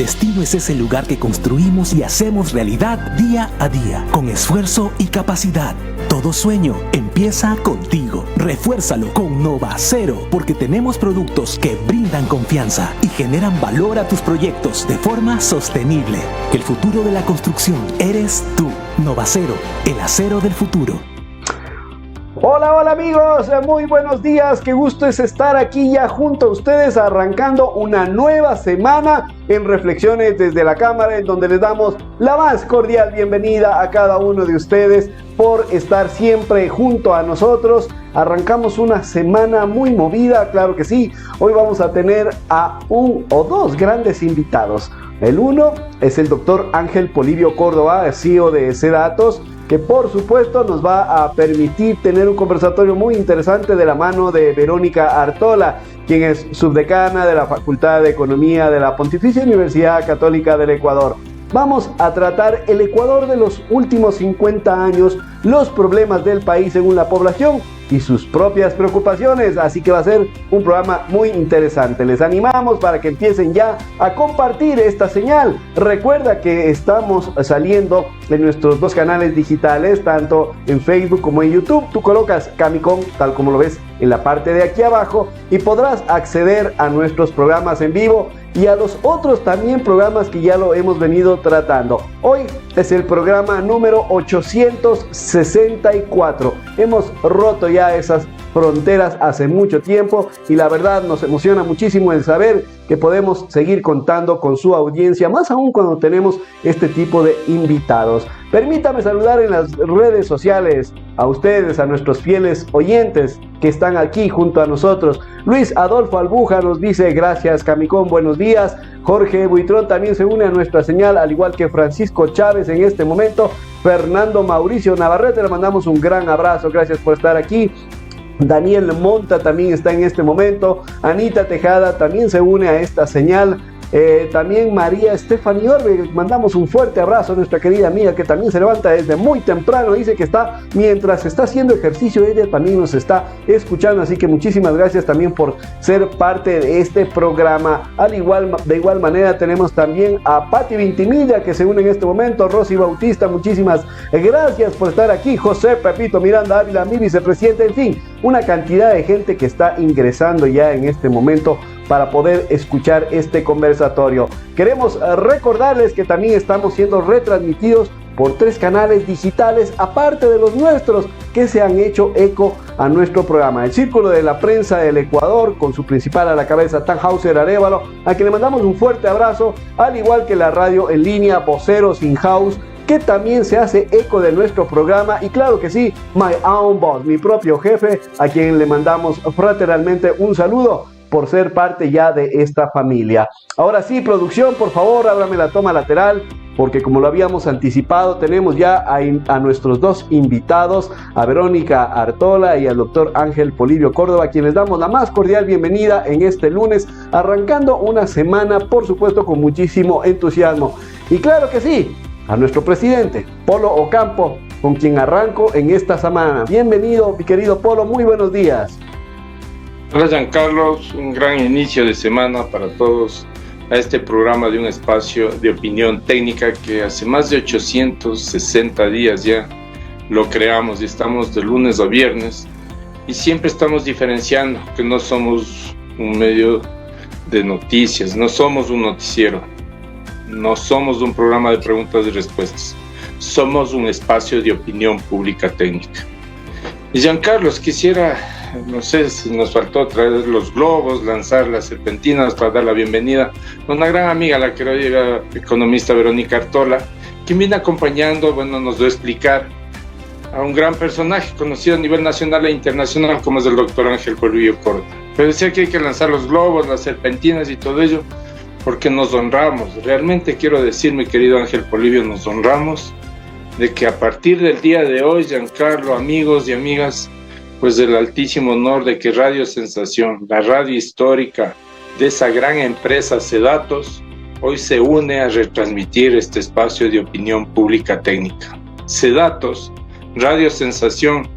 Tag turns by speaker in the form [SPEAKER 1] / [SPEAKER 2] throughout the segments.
[SPEAKER 1] destino es ese lugar que construimos y hacemos realidad día a día, con esfuerzo y capacidad. Todo sueño empieza contigo. Refuérzalo con Novacero, porque tenemos productos que brindan confianza y generan valor a tus proyectos de forma sostenible. El futuro de la construcción eres tú. Novacero, el acero del futuro.
[SPEAKER 2] Hola, hola amigos, muy buenos días, qué gusto es estar aquí ya junto a ustedes arrancando una nueva semana en Reflexiones desde la Cámara, en donde les damos la más cordial bienvenida a cada uno de ustedes por estar siempre junto a nosotros. Arrancamos una semana muy movida, claro que sí. Hoy vamos a tener a un o dos grandes invitados. El uno es el doctor Ángel Polibio Córdoba, CEO de Sedatos, que por supuesto nos va a permitir tener un conversatorio muy interesante de la mano de Verónica Artola, quien es subdecana de la Facultad de Economía de la Pontificia Universidad Católica del Ecuador. Vamos a tratar el Ecuador de los últimos 50 años, los problemas del país según la población y sus propias preocupaciones, así que va a ser un programa muy interesante. Les animamos para que empiecen ya a compartir esta señal. Recuerda que estamos saliendo en nuestros dos canales digitales, tanto en Facebook como en YouTube. Tú colocas Camicom, tal como lo ves en la parte de aquí abajo, y podrás acceder a nuestros programas en vivo y a los otros también programas que ya lo hemos venido tratando. Hoy es el programa número 864. Hemos roto ya esas fronteras hace mucho tiempo y la verdad nos emociona muchísimo el saber que podemos seguir contando con su audiencia, más aún cuando tenemos este tipo de invitados. Permítame saludar en las redes sociales a ustedes, a nuestros fieles oyentes que están aquí junto a nosotros. Luis Adolfo Albuja nos dice gracias Camicom, buenos días. Jorge Buitrón también se une a nuestra señal, al igual que Francisco Chávez en este momento. Fernando Mauricio Navarrete, le mandamos un gran abrazo, gracias por estar aquí. Daniel Monta también está en este momento. Anita Tejada también se une a esta señal. También María Estefany Orbe, mandamos un fuerte abrazo a nuestra querida amiga que también se levanta desde muy temprano, dice que está, mientras está haciendo ejercicio, ella también nos está escuchando, así que muchísimas gracias también por ser parte de este programa. De igual manera tenemos también a Pati Vintimilla que se une en este momento, Rosy Bautista, muchísimas gracias por estar aquí, José Pepito Miranda Ávila, mi vicepresidente, en fin, una cantidad de gente que está ingresando ya en este momento para poder escuchar este conversatorio. Queremos recordarles que también estamos siendo retransmitidos por 3 canales digitales, aparte de los nuestros, que se han hecho eco a nuestro programa. El Círculo de la Prensa del Ecuador, con su principal a la cabeza, Tannhauser Arévalo, a quien le mandamos un fuerte abrazo, al igual que la radio en línea Voceros In-House, que también se hace eco de nuestro programa, y claro que sí, My Own Boss, mi propio jefe, a quien le mandamos fraternalmente un saludo por ser parte ya de esta familia. Ahora sí, producción, por favor, ábrame la toma lateral, porque como lo habíamos anticipado, tenemos ya a nuestros dos invitados, a Verónica Artola y al doctor Ángel Polibio Córdoba, a quienes damos la más cordial bienvenida en este lunes, arrancando una semana, por supuesto, con muchísimo entusiasmo. Y claro que sí, a nuestro presidente, Polo Ocampo, con quien arranco en esta semana. Bienvenido, mi querido Polo, muy buenos días.
[SPEAKER 3] Hola Giancarlos, un gran inicio de semana para todos a este programa de un espacio de opinión técnica que hace más de 860 días ya lo creamos y estamos de lunes a viernes y siempre estamos diferenciando que no somos un medio de noticias, no somos un noticiero, no somos un programa de preguntas y respuestas, somos un espacio de opinión pública técnica. Y Giancarlos, quisiera, no sé si nos faltó traer los globos, lanzar las serpentinas para dar la bienvenida a una gran amiga, la querida economista Verónica Artola, quien viene acompañando, nos va a explicar a un gran personaje conocido a nivel nacional e internacional como es el doctor Ángel Polibio Córdoba. Pero decía que hay que lanzar los globos, las serpentinas y todo ello, porque nos honramos. Realmente quiero decir, mi querido Ángel Polibio, nos honramos de que a partir del día de hoy, Giancarlo, amigos y amigas, pues el altísimo honor de que Radio Sensación, la radio histórica de esa gran empresa Sedatos, hoy se une a retransmitir este espacio de opinión pública técnica. Sedatos, Radio Sensación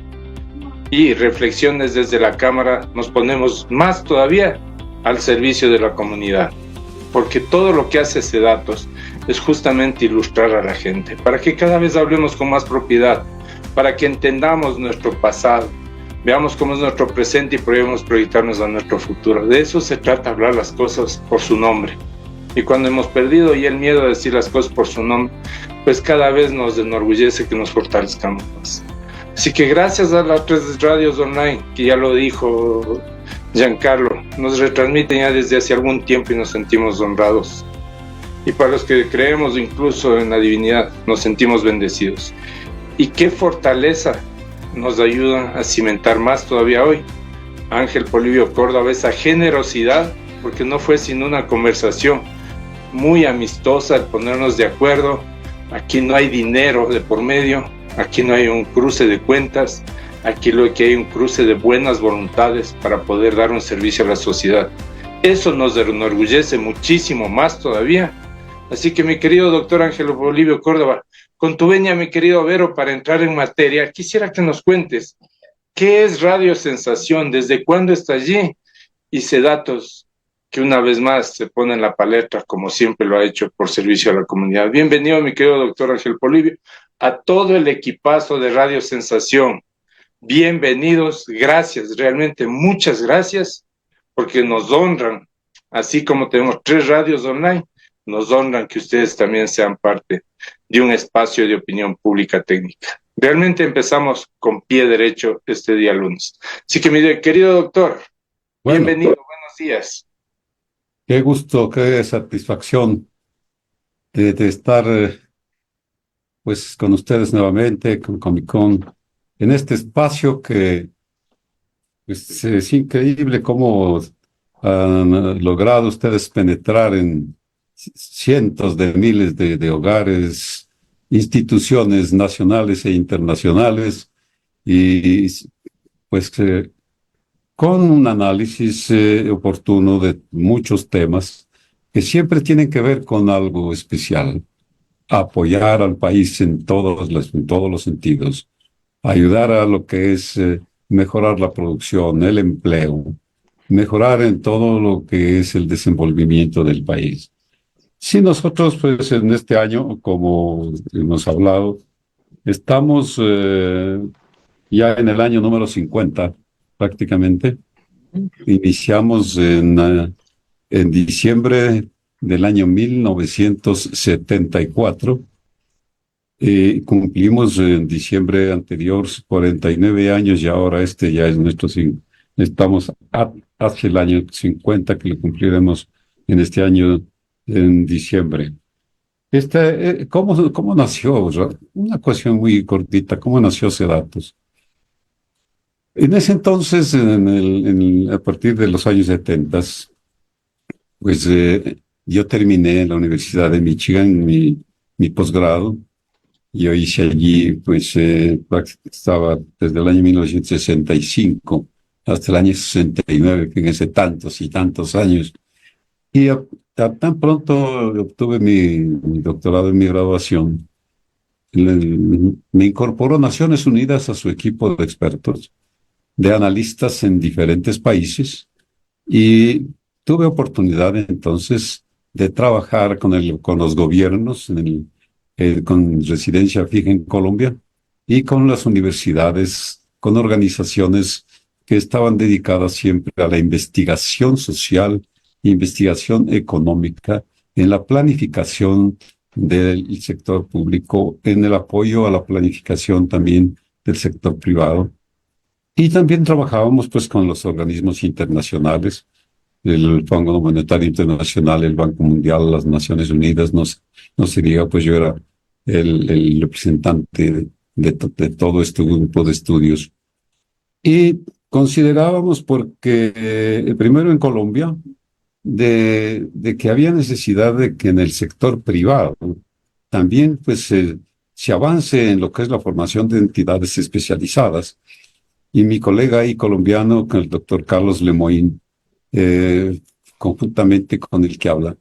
[SPEAKER 3] y Reflexiones desde la Cámara, nos ponemos más todavía al servicio de la comunidad. porque todo lo que hace Sedatos es justamente ilustrar a la gente, para que cada vez hablemos con más propiedad, para que entendamos nuestro pasado, veamos cómo es nuestro presente y podemos proyectarnos a nuestro futuro. De eso se trata, hablar las cosas por su nombre. Y cuando hemos perdido ya el miedo a decir las cosas por su nombre, pues cada vez nos enorgullece que nos fortalezcamos más. Así que gracias a las 3 radios online, que ya lo dijo Giancarlo, nos retransmiten ya desde hace algún tiempo y nos sentimos honrados. Y para los que creemos incluso en la divinidad, nos sentimos bendecidos. Y qué fortaleza nos ayuda a cimentar más todavía hoy. Ángel Polibio Córdoba, esa generosidad, porque no fue sino una conversación muy amistosa, el ponernos de acuerdo. Aquí no hay dinero de por medio, aquí no hay un cruce de cuentas, aquí lo que hay un cruce de buenas voluntades para poder dar un servicio a la sociedad. Eso nos enorgullece muchísimo más todavía. Así que mi querido doctor Ángel Polibio Córdoba, con tu venia, mi querido Vero, para entrar en materia, quisiera que nos cuentes qué es Radio Sensación, desde cuándo está allí, y Sedatos, que una vez más se pone en la palestra, como siempre lo ha hecho, por servicio a la comunidad. Bienvenido, mi querido doctor Ángel Polibio, a todo el equipazo de Radio Sensación. Bienvenidos, gracias, realmente muchas gracias, porque nos honran, así como tenemos 3 radios online, nos honran que ustedes también sean parte de un espacio de opinión pública técnica. Realmente empezamos con pie derecho este día lunes. Así que, mi querido doctor, bienvenido, buenos días.
[SPEAKER 4] Qué gusto, qué satisfacción de estar pues con ustedes nuevamente, con Comic Con, en este espacio que pues, es increíble cómo han logrado ustedes penetrar en cientos de miles de hogares, instituciones nacionales e internacionales, y pues con un análisis oportuno de muchos temas que siempre tienen que ver con algo especial. Apoyar al país en todos los sentidos, ayudar a lo que es mejorar la producción, el empleo, mejorar en todo lo que es el desenvolvimiento del país. Sí, nosotros pues en este año, como hemos hablado, estamos ya en el año número 50 prácticamente. Iniciamos en diciembre del año 1974. Cumplimos en diciembre anterior 49 años y ahora este ya es nuestro... Estamos hacia el año 50 que lo cumpliremos en este año en diciembre. ¿Cómo nació? Una cuestión muy cortita. ¿Cómo nació Sedatos? En ese entonces, a partir de los años 70, pues yo terminé en la Universidad de Michigan mi posgrado. Yo hice allí, pues estaba desde el año 1965 hasta el año 69, fíjense, tantos y tantos años. Y tan pronto obtuve mi doctorado en mi graduación, me incorporó Naciones Unidas a su equipo de expertos, de analistas en diferentes países, y tuve oportunidad entonces de trabajar con los gobiernos con residencia fija en Colombia y con las universidades, con organizaciones que estaban dedicadas siempre a la investigación social, investigación económica, en la planificación del sector público, en el apoyo a la planificación también del sector privado. Y también trabajábamos pues con los organismos internacionales, el Fondo Monetario Internacional, el Banco Mundial, las Naciones Unidas. No se diga, pues yo era el representante de todo este grupo de estudios. Y considerábamos, porque primero en Colombia, de que había necesidad de que en el sector privado también pues se avance en lo que es la formación de entidades especializadas. Y mi colega ahí colombiano, el doctor Carlos Lemoyne, conjuntamente con el que habla,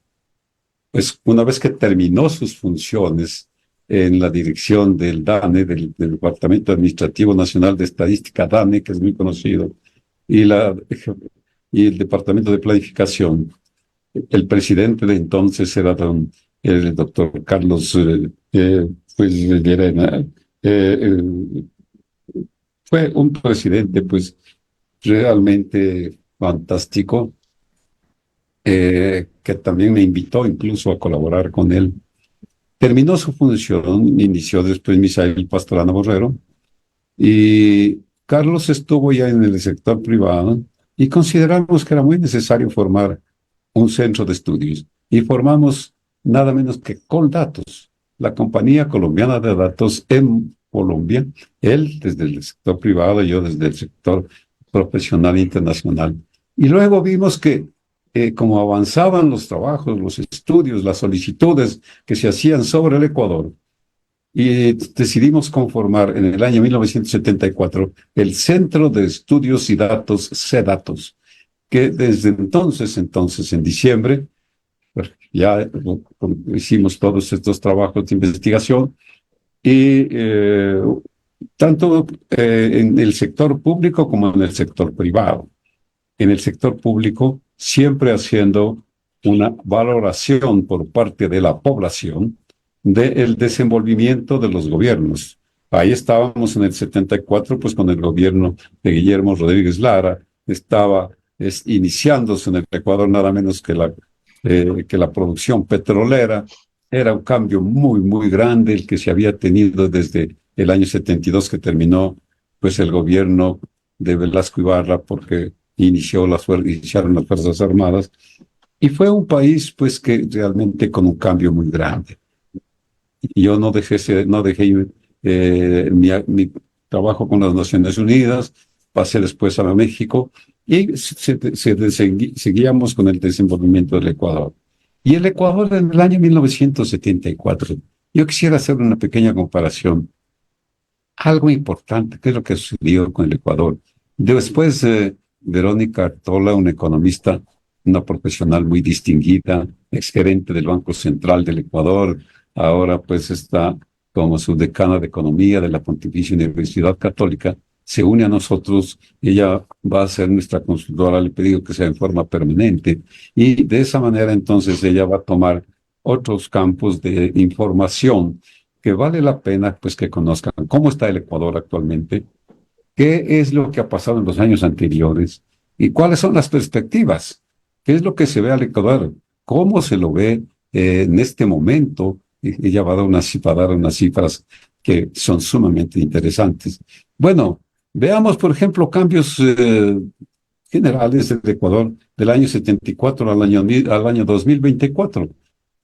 [SPEAKER 4] pues una vez que terminó sus funciones en la dirección del DANE, del Departamento Administrativo Nacional de Estadística, DANE, que es muy conocido, y el Departamento de Planificación, el presidente de entonces era el doctor Carlos pues, Llerena. Fue un presidente pues realmente fantástico, que también me invitó incluso a colaborar con él. Terminó su función, inició después Misael Pastrana Borrero, y Carlos estuvo ya en el sector privado y consideramos que era muy necesario formar un centro de estudios. Y formamos nada menos que Coldatos, la compañía colombiana de datos en Colombia, él desde el sector privado, yo desde el sector profesional internacional. Y luego vimos que como avanzaban los trabajos, los estudios, las solicitudes que se hacían sobre el Ecuador, y decidimos conformar en el año 1974 el Centro de Estudios y Datos, CEDATOS, que desde entonces en diciembre, pues, ya hicimos todos estos trabajos de investigación y tanto en el sector público como en el sector privado. En el sector público, siempre haciendo una valoración por parte de la población del desenvolvimiento de los gobiernos. Ahí estábamos en el 74, pues con el gobierno de Guillermo Rodríguez Lara, estaba iniciándose en el Ecuador nada menos que la producción petrolera. Era un cambio muy, muy grande el que se había tenido desde el año 72 que terminó pues el gobierno de Velasco Ibarra, porque iniciaron las Fuerzas Armadas, y fue un país pues que realmente con un cambio muy grande. Yo no dejé mi trabajo con las Naciones Unidas, pasé después a México y seguíamos con el desenvolvimiento del Ecuador. Y el Ecuador en el año 1974, yo quisiera hacer una pequeña comparación. Algo importante, ¿qué es lo que sucedió con el Ecuador? Después, Verónica Artola, una economista, una profesional muy distinguida, exgerente del Banco Central del Ecuador, ahora pues está como subdecana de Economía de la Pontificia Universidad Católica, se une a nosotros. Ella va a ser nuestra consultora, le he pedido que sea en forma permanente, y de esa manera entonces ella va a tomar otros campos de información que vale la pena pues que conozcan cómo está el Ecuador actualmente, qué es lo que ha pasado en los años anteriores y cuáles son las perspectivas, qué es lo que se ve al Ecuador, cómo se lo ve en este momento. Ella va a dar unas cifras que son sumamente interesantes. Bueno, veamos, por ejemplo, cambios generales del Ecuador del año 74 al año 2024.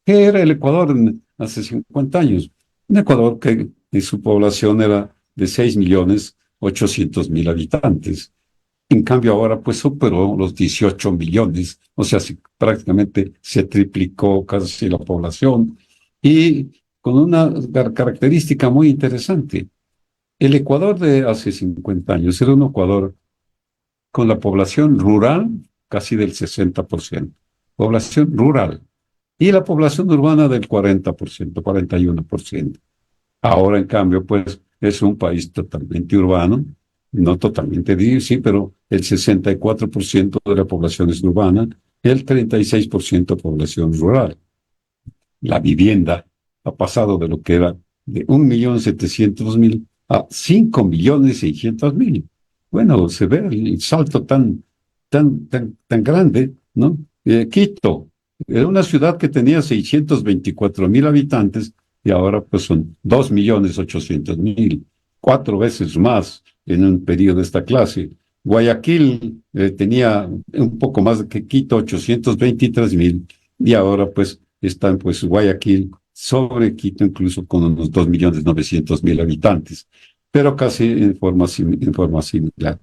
[SPEAKER 4] ¿Qué era el Ecuador hace 50 años? Un Ecuador que su población era de 6.800.000 habitantes. En cambio, ahora pues superó los 18 millones, o sea, prácticamente se triplicó casi la población, y con una característica muy interesante. El Ecuador de hace 50 años era un Ecuador con la población rural casi del 60%, población rural, y la población urbana del 40%, 41%. Ahora, en cambio, pues es un país totalmente urbano, no totalmente, sí, pero el 64% de la población es urbana, el 36% población rural. La vivienda ha pasado de lo que era de 1.700.000 a 5.600.000. Bueno, se ve el salto tan grande, ¿no? Quito era una ciudad que tenía 624.000 habitantes y ahora pues son 2.800.000, 4 veces más en un periodo de esta clase. Guayaquil tenía un poco más que Quito, 823.000, y ahora pues están pues Guayaquil sobre Quito, incluso con unos 2.900.000 habitantes, pero casi en forma similar.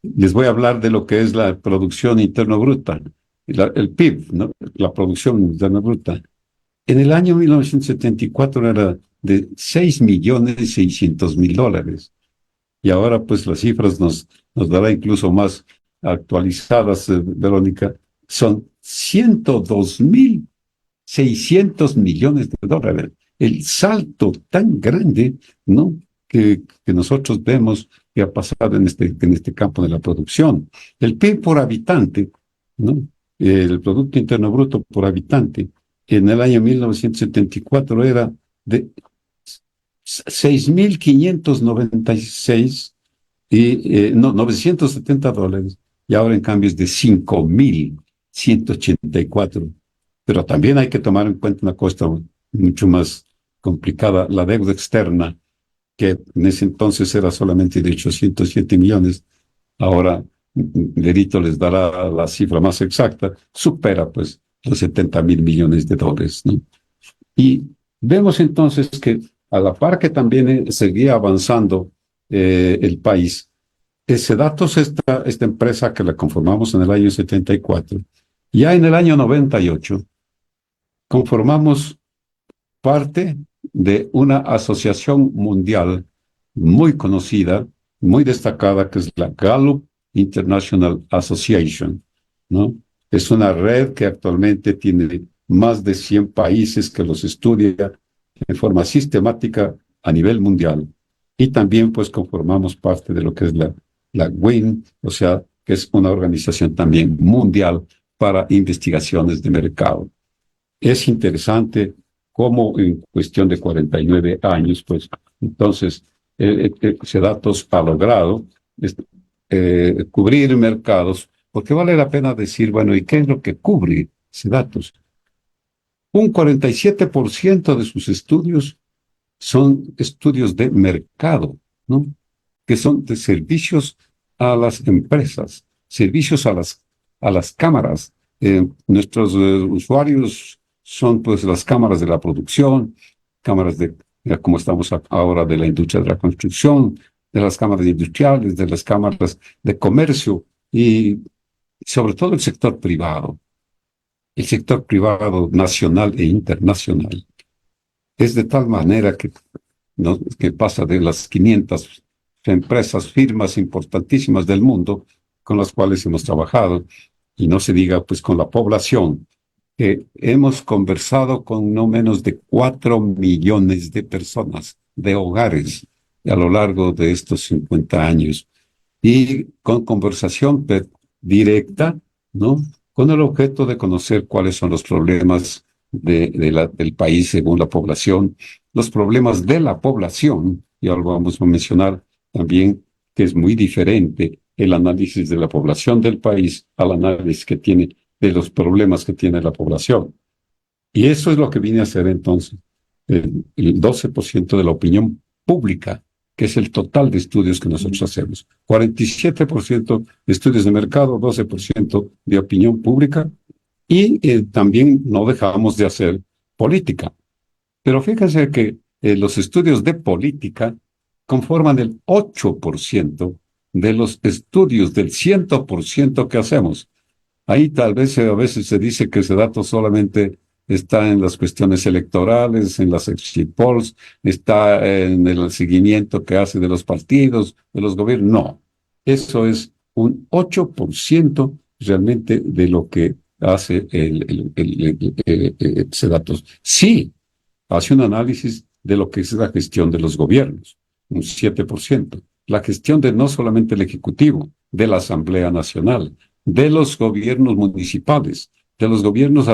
[SPEAKER 4] Les voy a hablar de lo que es la producción interna bruta, el PIB, ¿no? La producción interna bruta. En el año 1974 era de $6.600.000, y ahora pues las cifras nos dará incluso más actualizadas, Verónica, son $102.600.000,000. El salto tan grande, ¿no?, que nosotros vemos que ha pasado en este campo de la producción. El PIB por habitante, ¿no?, el Producto Interno Bruto por habitante en el año 1974 era de 6.596 no, $970, y ahora en cambio es de 5.184. Pero también hay que tomar en cuenta una cosa mucho más complicada: la deuda externa, que en ese entonces era solamente de 807 millones, ahora Derito les dará la cifra más exacta, supera pues los 70.000 millones de dólares, ¿no? Y vemos entonces que a la par que también seguía avanzando el país, Sedatos, esta empresa que la conformamos en el año 74, ya en el año 98 conformamos parte de una asociación mundial muy conocida, muy destacada, que es la Gallup International Association, ¿no? Es una red que actualmente tiene más de 100 países que los estudia en forma sistemática a nivel mundial. Y también pues conformamos parte de lo que es la WIN, o sea, que es una organización también mundial para investigaciones de mercado. Es interesante cómo en cuestión de 49 años, pues, entonces, Sedatos ha logrado cubrir mercados, porque vale la pena decir, bueno, ¿y qué es lo que cubre Sedatos? Un 47% de sus estudios son estudios de mercado, ¿no? Que son de servicios a las empresas, servicios a las cámaras. Nuestros usuarios son pues las cámaras de la producción, cámaras como estamos ahora, de la industria de la construcción, de las cámaras industriales, de las cámaras de comercio y sobre todo el sector privado nacional e internacional. Es de tal manera que pasa de las 500 empresas, firmas importantísimas del mundo con las cuales hemos trabajado, y no se diga pues con la población, que hemos conversado con no menos de 4 millones de personas, de hogares, a lo largo de estos 50 años, y con conversación directa, ¿no? Con el objeto de conocer cuáles son los problemas del país según la población, los problemas de la población, y ahora vamos a mencionar también que es muy diferente el análisis de la población del país al análisis que tiene de los problemas que tiene la población. Y eso es lo que viene a ser entonces el 12% de la opinión pública, que es el total de estudios que nosotros hacemos. 47% de estudios de mercado, 12% de opinión pública, y también no dejamos de hacer política. Pero fíjense que los estudios de política conforman el 8% de los estudios del 100% que hacemos. Ahí tal vez a veces se dice que ese dato solamente está en las cuestiones electorales, en las exit polls, está en el seguimiento que hace de los partidos, de los gobiernos. No, eso es un 8% realmente de lo que hace Sedatos. Sí, hace un análisis de lo que es la gestión de los gobiernos, un 7%. La gestión de no solamente el Ejecutivo, de la Asamblea Nacional, de los gobiernos municipales, de los gobiernos...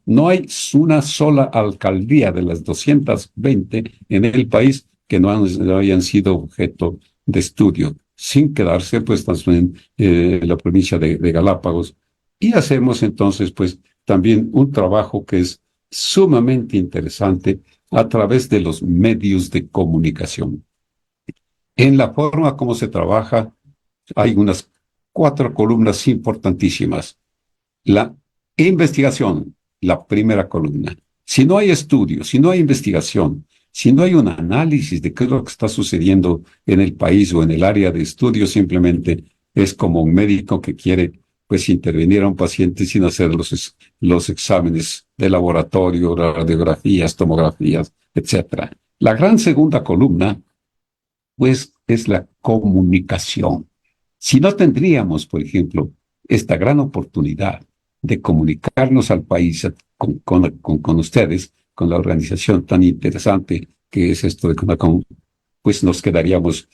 [SPEAKER 4] No hay una sola alcaldía de las 220 en el país que no hayan sido objeto de estudio, sin quedarse pues también la provincia de Galápagos. Y hacemos entonces pues también un trabajo que es sumamente interesante a través de los medios de comunicación. En la forma como se trabaja hay unas 4 columnas importantísimas. La investigación, la primera columna. Si no hay estudio, si no hay investigación, si no hay un análisis de qué es lo que está sucediendo en el país o en el área de estudio, simplemente es como un médico que quiere pues intervenir a un paciente sin hacer los exámenes de laboratorio, radiografías, tomografías, etc. La gran segunda columna pues es la comunicación. Si no tendríamos, por ejemplo, esta gran oportunidad de comunicarnos al país con ustedes, con la organización tan interesante que es esto de CONACOM, pues nos quedaríamos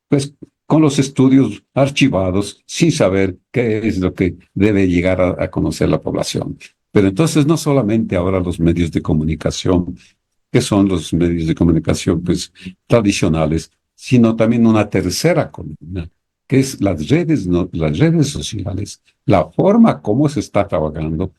[SPEAKER 4] pues con los estudios archivados, sin saber qué es lo que debe llegar a conocer la población. Pero entonces no solamente ahora los medios de comunicación, que son los medios de comunicación pues, tradicionales, sino también una tercera columna, que es las redes sociales, la forma como se está trabajando,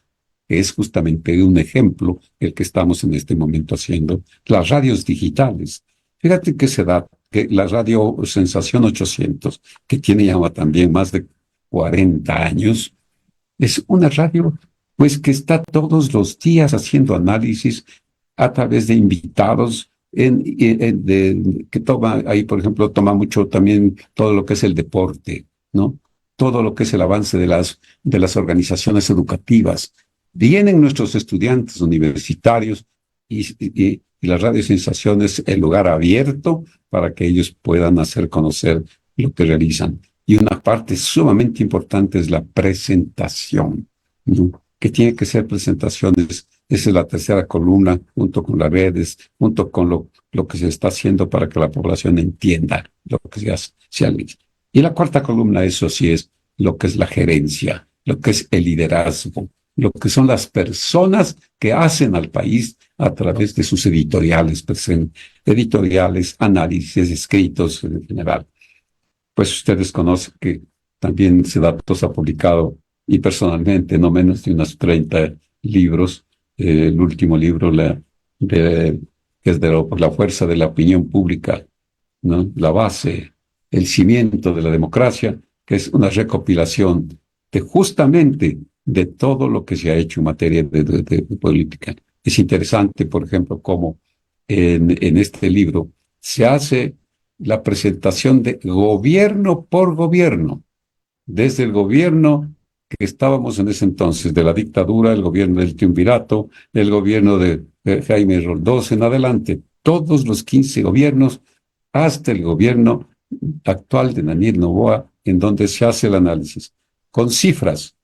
[SPEAKER 4] que es justamente un ejemplo el que estamos en este momento haciendo, las radios digitales. Fíjate que se da que la radio Sensación 800, que tiene ya también más de 40 años, es una radio pues que está todos los días haciendo análisis a través de invitados que toma, ahí por ejemplo toma mucho también todo lo que es el deporte, ¿no? Todo lo que es el avance de las organizaciones educativas. Vienen nuestros estudiantes universitarios y las radiosensaciones, el lugar abierto para que ellos puedan hacer conocer lo que realizan. Y una parte sumamente importante es la presentación, ¿no? Que tiene que ser presentaciones. Esa es la tercera columna, junto con las redes, junto con lo que se está haciendo para que la población entienda lo que se hace. Y la cuarta columna, eso sí, es lo que es la gerencia, lo que es el liderazgo, lo que son las personas que hacen al país a través de sus editoriales, análisis, escritos en general. Pues ustedes conocen que también Sedatos ha publicado, y personalmente, no menos de unos 30 libros. El último libro, que es de la fuerza de la opinión pública, ¿no? La base, el cimiento de la democracia, que es una recopilación justamente de todo lo que se ha hecho en materia de política. Es interesante, por ejemplo, cómo en este libro se hace la presentación de gobierno por gobierno, desde el gobierno que estábamos en ese entonces, de la dictadura, el gobierno del triunvirato, el gobierno de Jaime Roldós en adelante, todos los 15 gobiernos, hasta el gobierno actual de Daniel Noboa, en donde se hace el análisis, con cifras.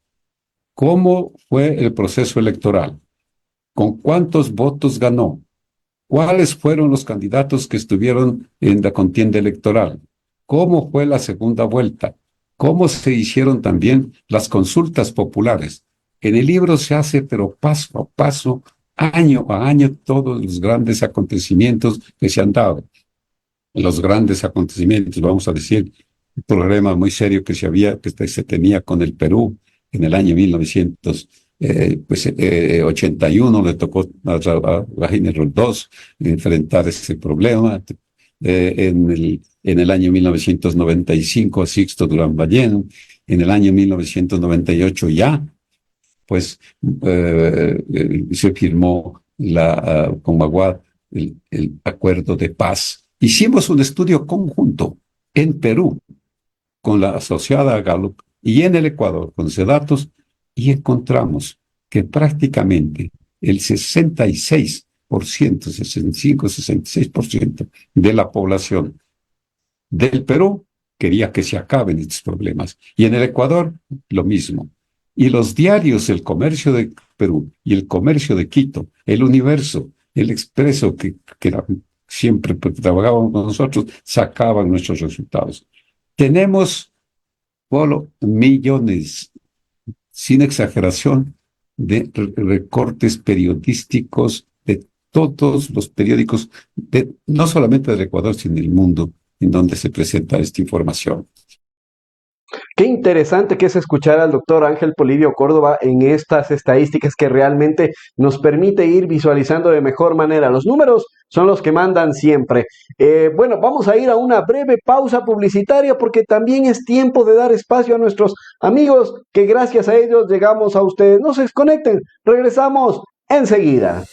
[SPEAKER 4] ¿Cómo fue el proceso electoral? ¿Con cuántos votos ganó? ¿Cuáles fueron los candidatos que estuvieron en la contienda electoral? ¿Cómo fue la segunda vuelta? ¿Cómo se hicieron también las consultas populares? En el libro se hace, pero paso a paso, año a año, todos los grandes acontecimientos que se han dado. Los grandes acontecimientos, vamos a decir, un problema muy serio que se tenía con el Perú en el año 1981, le tocó a Jaime Roldós enfrentar ese problema. En el año 1995 a Sixto Durán Ballén, en el año 1998 ya, pues se firmó con Maguad el acuerdo de paz. Hicimos un estudio conjunto en Perú con la asociada Gallup y en el Ecuador con Sedatos y encontramos que prácticamente el 65-66% de la población del Perú quería que se acaben estos problemas. Y en el Ecuador, lo mismo. Y los diarios, el Comercio de Perú y el Comercio de Quito, el Universo, el Expreso, que siempre trabajábamos con nosotros, sacaban nuestros resultados. Tenemos, Polo, millones, sin exageración, de recortes periodísticos de todos los periódicos, no solamente del Ecuador, sino del mundo, en donde se presenta esta información.
[SPEAKER 2] Qué interesante que es escuchar al doctor Ángel Polibio Córdoba en estas estadísticas que realmente nos permite ir visualizando de mejor manera. Los números son los que mandan siempre. Bueno, vamos a ir a una breve pausa publicitaria porque también es tiempo de dar espacio a nuestros amigos que gracias a ellos llegamos a ustedes. No se desconecten, regresamos enseguida.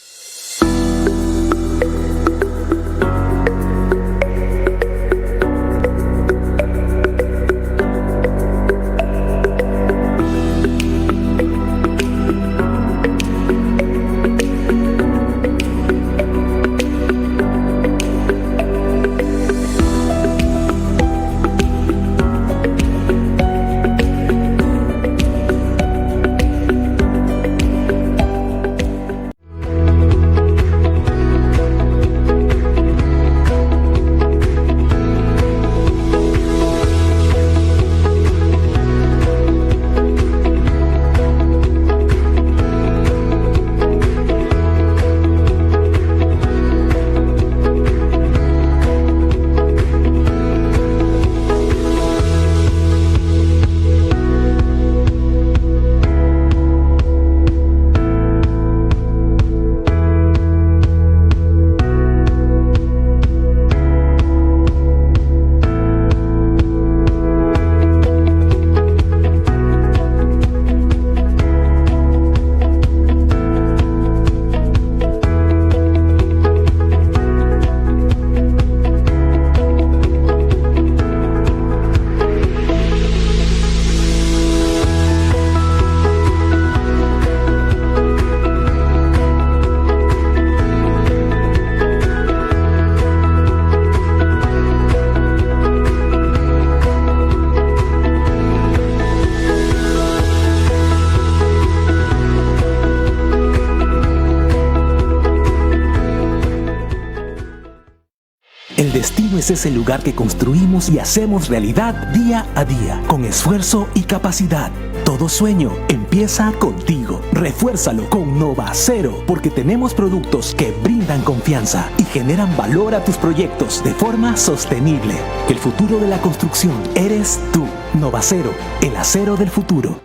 [SPEAKER 1] El destino es ese lugar que construimos y hacemos realidad día a día, con esfuerzo y capacidad. Todo sueño empieza contigo. Refuérzalo con Nova Cero, porque tenemos productos que brindan confianza y generan valor a tus proyectos de forma sostenible. El futuro de la construcción eres tú. Nova Cero, el acero del futuro.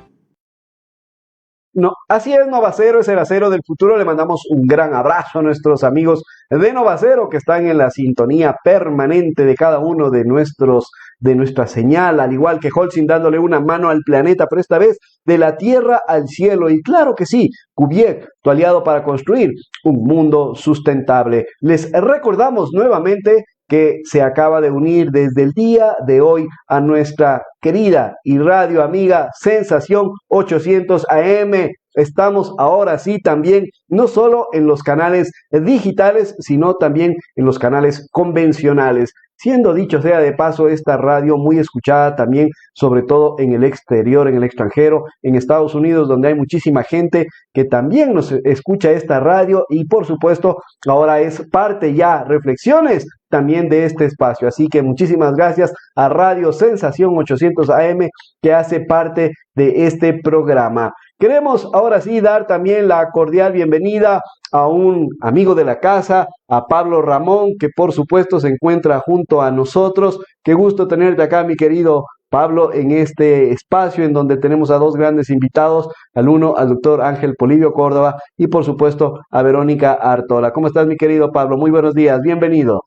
[SPEAKER 2] No, así es, Novacero es el acero del futuro. Le mandamos un gran abrazo a nuestros amigos de Novacero que están en la sintonía permanente de cada uno de nuestra señal, al igual que Holcim dándole una mano al planeta, pero esta vez de la tierra al cielo. Y claro que sí, Cuvier, tu aliado para construir un mundo sustentable. Les recordamos nuevamente que se acaba de unir desde el día de hoy a nuestra querida y radio amiga Sensación 800 AM. Estamos ahora sí también, no solo en los canales digitales, sino también en los canales convencionales. Siendo dicho sea de paso, esta radio muy escuchada también, sobre todo en el exterior, en el extranjero, en Estados Unidos, donde hay muchísima gente que también nos escucha esta radio y por supuesto ahora es parte ya, reflexiones también de este espacio. Así que muchísimas gracias a Radio Sensación 800 AM que hace parte de este programa. Queremos ahora sí dar también la cordial bienvenida a un amigo de la casa, a Pablo Ramón, que por supuesto se encuentra junto a nosotros. Qué gusto tenerte acá, mi querido Pablo, en este espacio en donde tenemos a dos grandes invitados, al doctor Ángel Polibio Córdoba y por supuesto a Verónica Artola. ¿Cómo estás, mi querido Pablo? Muy buenos días, bienvenido.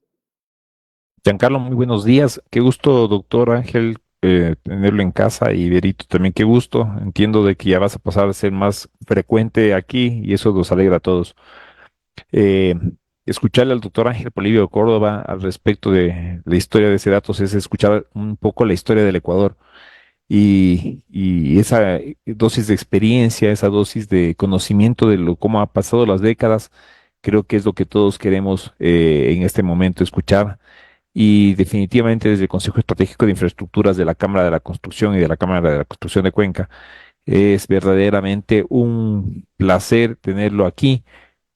[SPEAKER 5] Giancarlo, muy buenos días. Qué gusto, doctor Ángel, tenerlo en casa y Berito también, qué gusto. Entiendo de que ya vas a pasar a ser más frecuente aquí y eso nos alegra a todos. Eh, Escucharle al doctor Ángel Polibio Córdoba al respecto de la historia de Sedatos es escuchar un poco la historia del Ecuador y esa dosis de experiencia, esa dosis de conocimiento de cómo ha pasado las décadas, creo que es lo que todos queremos en este momento escuchar. Y definitivamente desde el Consejo Estratégico de Infraestructuras de la Cámara de la Construcción y de la Cámara de la Construcción de Cuenca, es verdaderamente un placer tenerlo aquí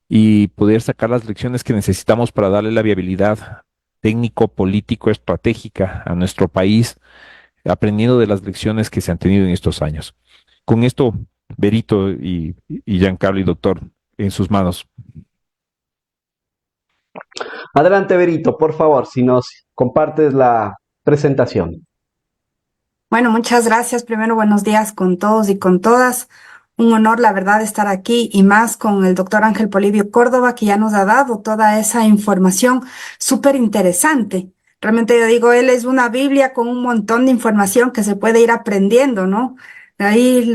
[SPEAKER 5] y poder sacar las lecciones que necesitamos para darle la viabilidad técnico, político, estratégica a nuestro país, aprendiendo de las lecciones que se han tenido en estos años. Con esto, Berito y Giancarlo y doctor, en sus manos.
[SPEAKER 2] Adelante, Berito, por favor, si nos compartes la presentación.
[SPEAKER 6] Bueno, muchas gracias. Primero, buenos días con todos y con todas. Un honor, la verdad, estar aquí y más con el doctor Ángel Polibio Córdoba, que ya nos ha dado toda esa información súper interesante. Realmente yo digo, él es una Biblia con un montón de información que se puede ir aprendiendo, ¿no? De ahí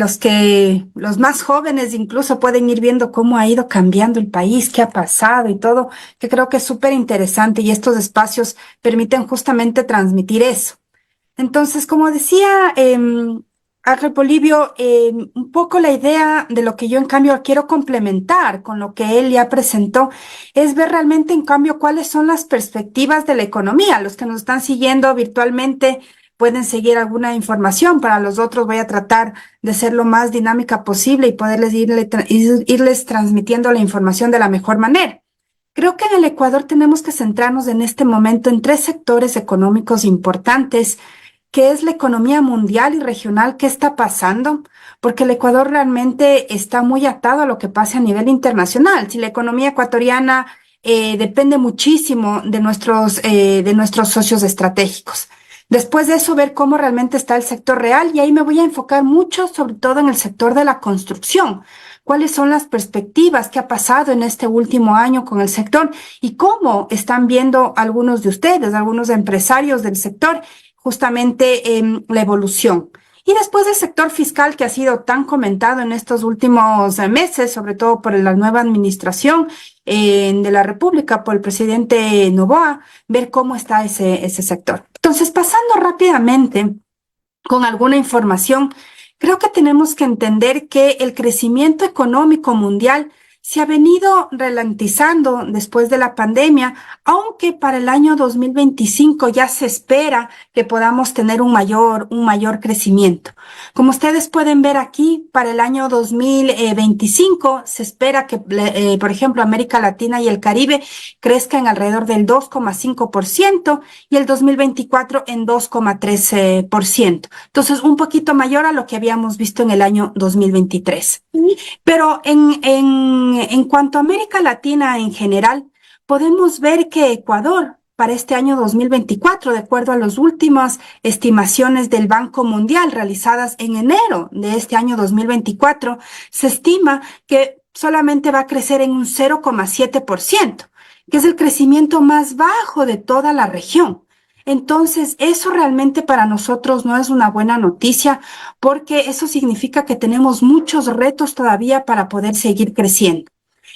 [SPEAKER 6] los más jóvenes incluso pueden ir viendo cómo ha ido cambiando el país, qué ha pasado y todo, que creo que es súper interesante y estos espacios permiten justamente transmitir eso. Entonces, como decía Ángel Polibio, un poco la idea de lo que yo en cambio quiero complementar con lo que él ya presentó es ver realmente en cambio cuáles son las perspectivas de la economía. Los que nos están siguiendo virtualmente pueden seguir alguna información. Para los otros voy a tratar de ser lo más dinámica posible y poderles irles transmitiendo la información de la mejor manera. Creo que en el Ecuador tenemos que centrarnos en este momento en tres sectores económicos importantes, que es la economía mundial y regional, qué está pasando, porque el Ecuador realmente está muy atado a lo que pasa a nivel internacional. Si la economía ecuatoriana depende muchísimo de nuestros socios estratégicos. Después de eso, ver cómo realmente está el sector real, y ahí me voy a enfocar mucho, sobre todo en el sector de la construcción. ¿Cuáles son las perspectivas que ha pasado en este último año con el sector y cómo están viendo algunos de ustedes, algunos empresarios del sector, justamente la evolución? Y después del sector fiscal, que ha sido tan comentado en estos últimos meses, sobre todo por la nueva administración de la República, por el presidente Noboa, ver cómo está ese sector. Entonces, pasando rápidamente con alguna información, creo que tenemos que entender que el crecimiento económico mundial se ha venido ralentizando después de la pandemia, aunque para el año 2025 ya se espera que podamos tener un mayor crecimiento. Como ustedes pueden ver aquí, para el año 2025 se espera que, por ejemplo, América Latina y el Caribe crezcan alrededor del 2,5% y el 2024 en 2,3%. Entonces, un poquito mayor a lo que habíamos visto en el año 2023. Pero en cuanto a América Latina en general, podemos ver que Ecuador para este año 2024, de acuerdo a las últimas estimaciones del Banco Mundial realizadas en enero de este año 2024, se estima que solamente va a crecer en un 0,7%, que es el crecimiento más bajo de toda la región. Entonces, eso realmente para nosotros no es una buena noticia porque eso significa que tenemos muchos retos todavía para poder seguir creciendo.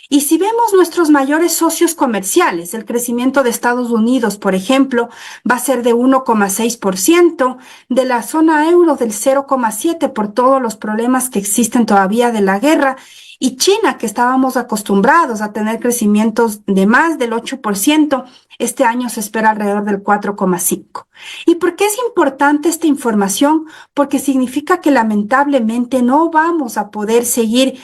[SPEAKER 6] Y si vemos nuestros mayores socios comerciales, el crecimiento de Estados Unidos, por ejemplo, va a ser de 1,6%, de la zona euro del 0,7% por todos los problemas que existen todavía de la guerra, y China, que estábamos acostumbrados a tener crecimientos de más del 8%, este año se espera alrededor del 4,5%. ¿Y por qué es importante esta información? Porque significa que lamentablemente no vamos a poder seguir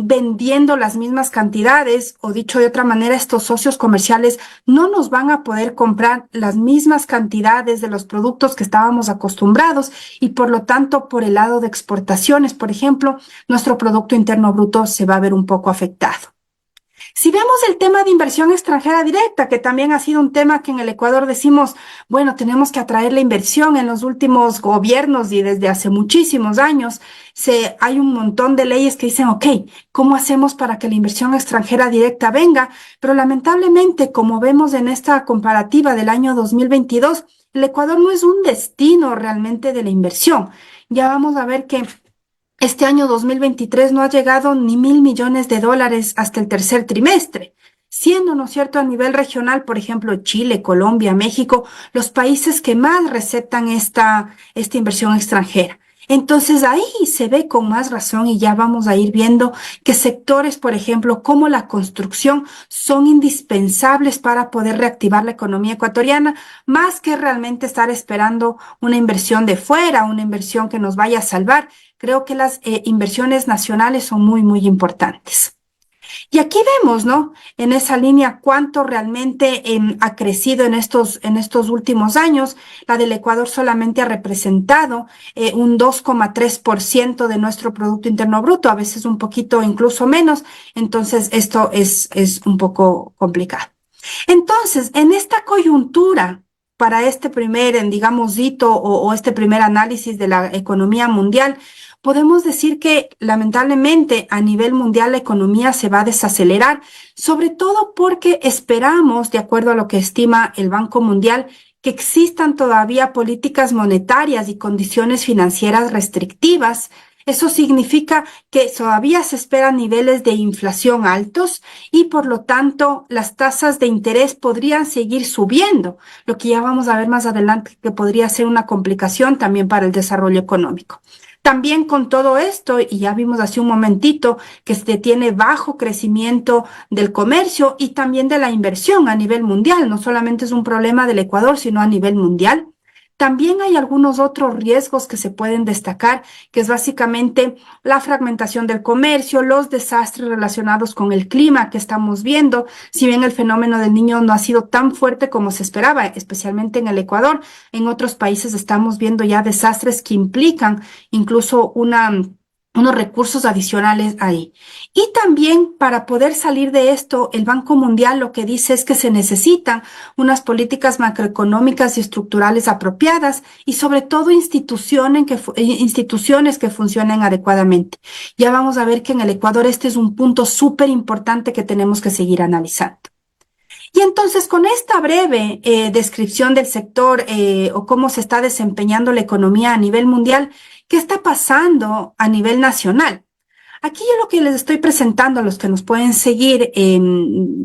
[SPEAKER 6] vendiendo las mismas cantidades, o dicho de otra manera, estos socios comerciales no nos van a poder comprar las mismas cantidades de los productos que estábamos acostumbrados y por lo tanto, por el lado de exportaciones, por ejemplo, nuestro Producto Interno Bruto se va a ver un poco afectado. Si vemos el tema de inversión extranjera directa, que también ha sido un tema que en el Ecuador decimos, bueno, tenemos que atraer la inversión en los últimos gobiernos y desde hace muchísimos años, hay un montón de leyes que dicen, ok, ¿cómo hacemos para que la inversión extranjera directa venga? Pero lamentablemente, como vemos en esta comparativa del año 2022, el Ecuador no es un destino realmente de la inversión. Ya vamos a ver que este año 2023 no ha llegado ni $1.000 millones hasta el tercer trimestre, siendo, ¿no es cierto?, a nivel regional, por ejemplo, Chile, Colombia, México, los países que más receptan esta inversión extranjera. Entonces ahí se ve con más razón y ya vamos a ir viendo que sectores, por ejemplo, como la construcción, son indispensables para poder reactivar la economía ecuatoriana, más que realmente estar esperando una inversión de fuera, una inversión que nos vaya a salvar. Creo que las inversiones nacionales son muy, muy importantes. Y aquí vemos, ¿no? En esa línea cuánto realmente ha crecido en estos últimos años. La del Ecuador solamente ha representado un 2,3% de nuestro Producto Interno Bruto, a veces un poquito incluso menos. Entonces, esto es un poco complicado. Entonces, en esta coyuntura, para este primer, digamos, hito o este primer análisis de la economía mundial, podemos decir que lamentablemente a nivel mundial la economía se va a desacelerar, sobre todo porque esperamos, de acuerdo a lo que estima el Banco Mundial, que existan todavía políticas monetarias y condiciones financieras restrictivas. Eso significa que todavía se esperan niveles de inflación altos y por lo tanto las tasas de interés podrían seguir subiendo, lo que ya vamos a ver más adelante que podría ser una complicación también para el desarrollo económico. También con todo esto, y ya vimos hace un momentito, que se tiene bajo crecimiento del comercio y también de la inversión a nivel mundial. No solamente es un problema del Ecuador, sino a nivel mundial. También hay algunos otros riesgos que se pueden destacar, que es básicamente la fragmentación del comercio, los desastres relacionados con el clima que estamos viendo. Si bien el fenómeno del Niño no ha sido tan fuerte como se esperaba, especialmente en el Ecuador, en otros países estamos viendo ya desastres que implican incluso unos recursos adicionales ahí. Y también para poder salir de esto, el Banco Mundial lo que dice es que se necesitan unas políticas macroeconómicas y estructurales apropiadas y sobre todo instituciones que funcionen adecuadamente. Ya vamos a ver que en el Ecuador este es un punto súper importante que tenemos que seguir analizando. Y entonces, con esta breve descripción del sector o cómo se está desempeñando la economía a nivel mundial, ¿qué está pasando a nivel nacional? Aquí yo lo que les estoy presentando a los que nos pueden seguir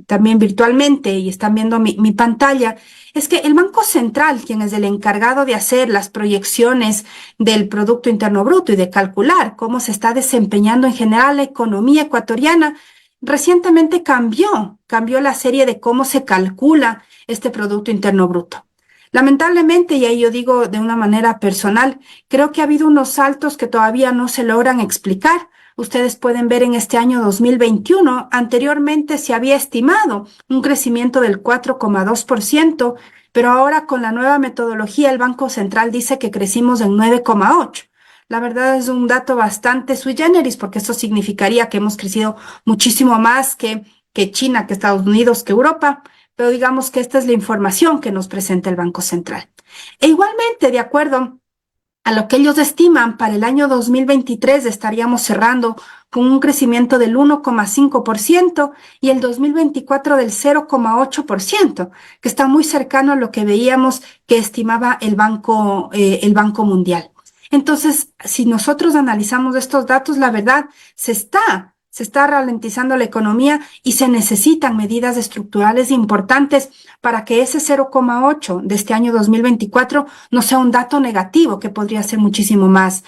[SPEAKER 6] también virtualmente y están viendo mi pantalla, es que el Banco Central, quien es el encargado de hacer las proyecciones del Producto Interno Bruto y de calcular cómo se está desempeñando en general la economía ecuatoriana, recientemente cambió la serie de cómo se calcula este Producto Interno Bruto. Lamentablemente, y ahí yo digo de una manera personal, creo que ha habido unos saltos que todavía no se logran explicar. Ustedes pueden ver en este año 2021, anteriormente se había estimado un crecimiento del 4,2%, pero ahora con la nueva metodología el Banco Central dice que crecimos en 9,8%. La verdad es un dato bastante sui generis, porque eso significaría que hemos crecido muchísimo más que China, que Estados Unidos, que Europa, pero digamos que esta es la información que nos presenta el Banco Central. E igualmente, de acuerdo a lo que ellos estiman, para el año 2023 estaríamos cerrando con un crecimiento del 1,5% y el 2024 del 0,8%, que está muy cercano a lo que veíamos que estimaba el Banco Mundial. Entonces, si nosotros analizamos estos datos, la verdad se está ralentizando la economía y se necesitan medidas estructurales importantes para que ese 0,8 de este año 2024 no sea un dato negativo, que podría ser muchísimo más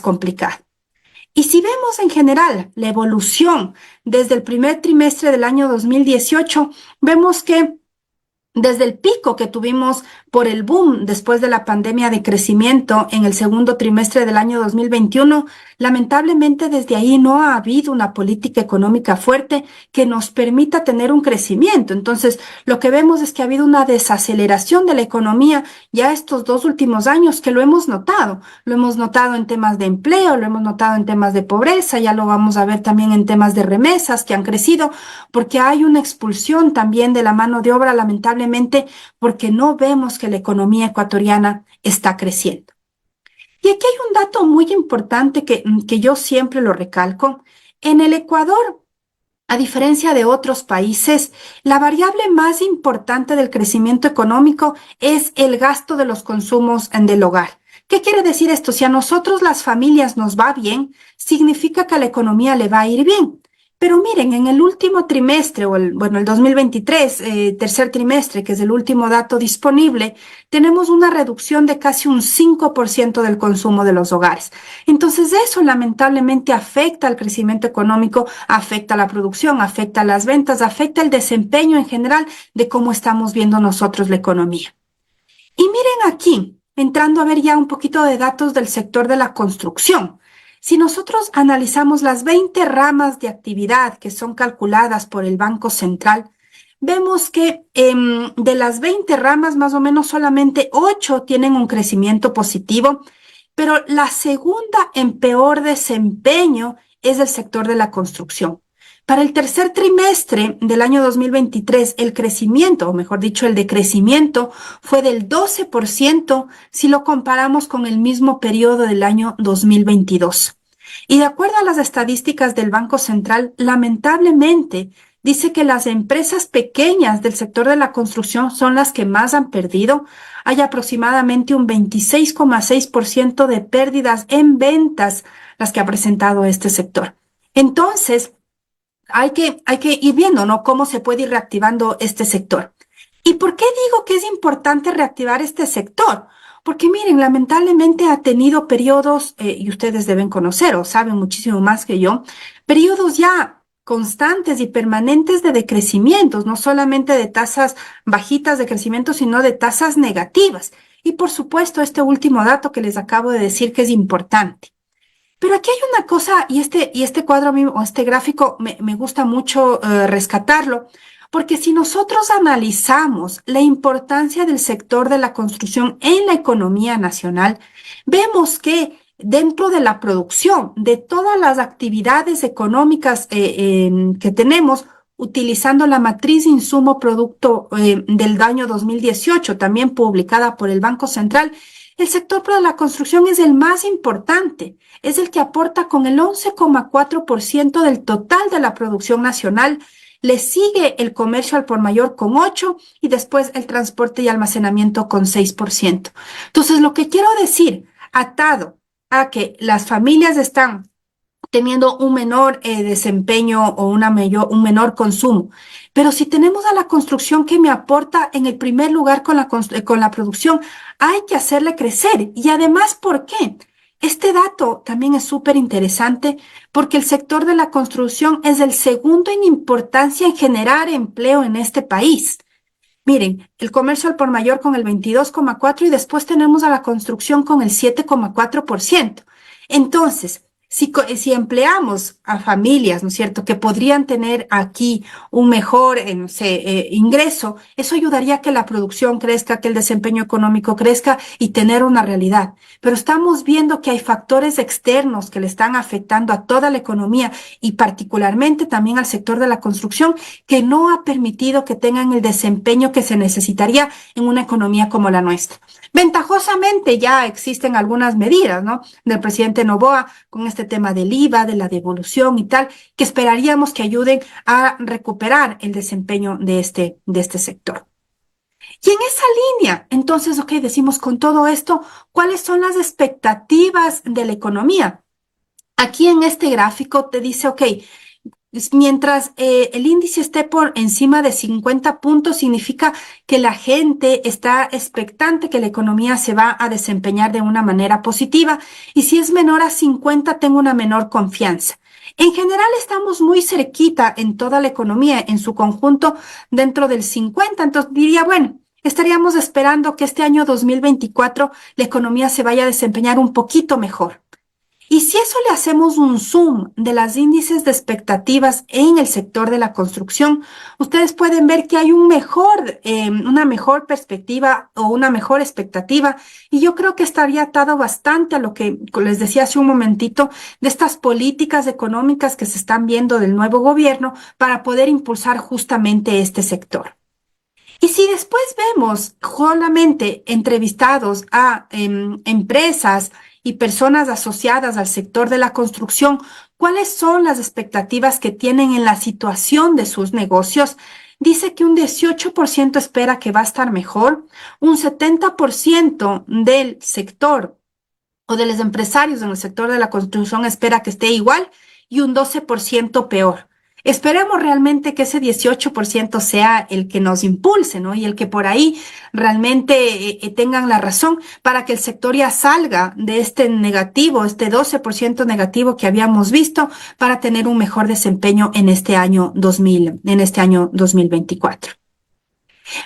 [SPEAKER 6] complicado. Y si vemos en general la evolución desde el primer trimestre del año 2018, vemos que desde el pico que tuvimos por el boom después de la pandemia de crecimiento en el segundo trimestre del año 2021, lamentablemente desde ahí no ha habido una política económica fuerte que nos permita tener un crecimiento. Entonces, lo que vemos es que ha habido una desaceleración de la economía ya estos 2 últimos años, que lo hemos notado. Lo hemos notado en temas de empleo, lo hemos notado en temas de pobreza, ya lo vamos a ver también en temas de remesas que han crecido, porque hay una expulsión también de la mano de obra, lamentablemente, porque no vemos que la economía ecuatoriana está creciendo. Y aquí hay un dato muy importante que yo siempre lo recalco. En el Ecuador, a diferencia de otros países, la variable más importante del crecimiento económico es el gasto de los consumos del hogar. ¿Qué quiere decir esto? Si a nosotros las familias nos va bien, significa que a la economía le va a ir bien. Pero miren, en el último trimestre, el 2023, tercer trimestre, que es el último dato disponible, tenemos una reducción de casi un 5% del consumo de los hogares. Entonces, eso lamentablemente afecta al crecimiento económico, afecta a la producción, afecta a las ventas, afecta el desempeño en general de cómo estamos viendo nosotros la economía. Y miren aquí, entrando a ver ya un poquito de datos del sector de la construcción. Si nosotros analizamos las 20 ramas de actividad que son calculadas por el Banco Central, vemos que de las 20 ramas, más o menos solamente 8 tienen un crecimiento positivo, pero la segunda en peor desempeño es el sector de la construcción. Para el tercer trimestre del año 2023, el crecimiento, o mejor dicho, el decrecimiento fue del 12% si lo comparamos con el mismo periodo del año 2022. Y de acuerdo a las estadísticas del Banco Central, lamentablemente, dice que las empresas pequeñas del sector de la construcción son las que más han perdido. Hay aproximadamente un 26,6% de pérdidas en ventas las que ha presentado este sector. Entonces, hay que ir viendo, ¿no?, cómo se puede ir reactivando este sector. ¿Y por qué digo que es importante reactivar este sector? Porque miren, lamentablemente ha tenido periodos, y ustedes deben conocer o saben muchísimo más que yo, periodos ya constantes y permanentes de decrecimientos, no solamente de tasas bajitas de crecimiento, sino de tasas negativas. Y por supuesto, este último dato que les acabo de decir que es importante. Pero aquí hay una cosa, y este cuadro o este gráfico me gusta mucho rescatarlo, porque si nosotros analizamos la importancia del sector de la construcción en la economía nacional, vemos que dentro de la producción, de todas las actividades económicas que tenemos, utilizando la matriz insumo producto del año 2018, también publicada por el Banco Central, el sector de la construcción es el más importante, es el que aporta con el 11,4% del total de la producción nacional. Le sigue el comercio al por mayor con 8% y después el transporte y almacenamiento con 6%. Entonces, lo que quiero decir, atado a que las familias están teniendo un menor desempeño o un menor consumo. Pero si tenemos a la construcción que me aporta en el primer lugar con la producción, hay que hacerle crecer. Y además, ¿por qué? Este dato también es súper interesante porque el sector de la construcción es el segundo en importancia en generar empleo en este país. Miren, el comercio al por mayor con el 22,4% y después tenemos a la construcción con el 7,4%. Entonces, si empleamos a familias, ¿no es cierto?, que podrían tener aquí un mejor, no sé, ingreso, eso ayudaría a que la producción crezca, que el desempeño económico crezca y tener una realidad. Pero estamos viendo que hay factores externos que le están afectando a toda la economía y particularmente también al sector de la construcción, que no ha permitido que tengan el desempeño que se necesitaría en una economía como la nuestra. Ventajosamente ya existen algunas medidas, ¿no?, del presidente Noboa con este tema del IVA, de la devolución y tal, que esperaríamos que ayuden a recuperar el desempeño de este sector. Y en esa línea, entonces, ok, decimos con todo esto, ¿cuáles son las expectativas de la economía? Aquí en este gráfico te dice, ok, mientras el índice esté por encima de 50 puntos, significa que la gente está expectante que la economía se va a desempeñar de una manera positiva. Y si es menor a 50, tengo una menor confianza. En general estamos muy cerquita en toda la economía, en su conjunto, dentro del 50. Entonces diría, bueno, estaríamos esperando que este año 2024 la economía se vaya a desempeñar un poquito mejor. Y si eso le hacemos un zoom de las índices de expectativas en el sector de la construcción, ustedes pueden ver que hay una mejor perspectiva o una mejor expectativa. Y yo creo que estaría atado bastante a lo que les decía hace un momentito de estas políticas económicas que se están viendo del nuevo gobierno para poder impulsar justamente este sector. Y si después vemos solamente entrevistados a empresas y personas asociadas al sector de la construcción, ¿cuáles son las expectativas que tienen en la situación de sus negocios? Dice que un 18% espera que va a estar mejor, un 70% del sector o de los empresarios en el sector de la construcción espera que esté igual y un 12% peor. Esperemos realmente que ese 18% sea el que nos impulse, ¿no? Y el que por ahí realmente tengan la razón para que el sector ya salga de este negativo, este 12% negativo que habíamos visto, para tener un mejor desempeño en este año 2024.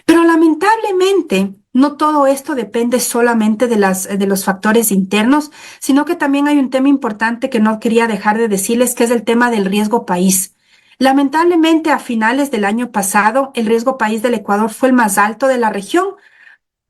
[SPEAKER 6] Pero lamentablemente, no todo esto depende solamente de los factores internos, sino que también hay un tema importante que no quería dejar de decirles, que es el tema del riesgo país. Lamentablemente, a finales del año pasado, el riesgo país del Ecuador fue el más alto de la región.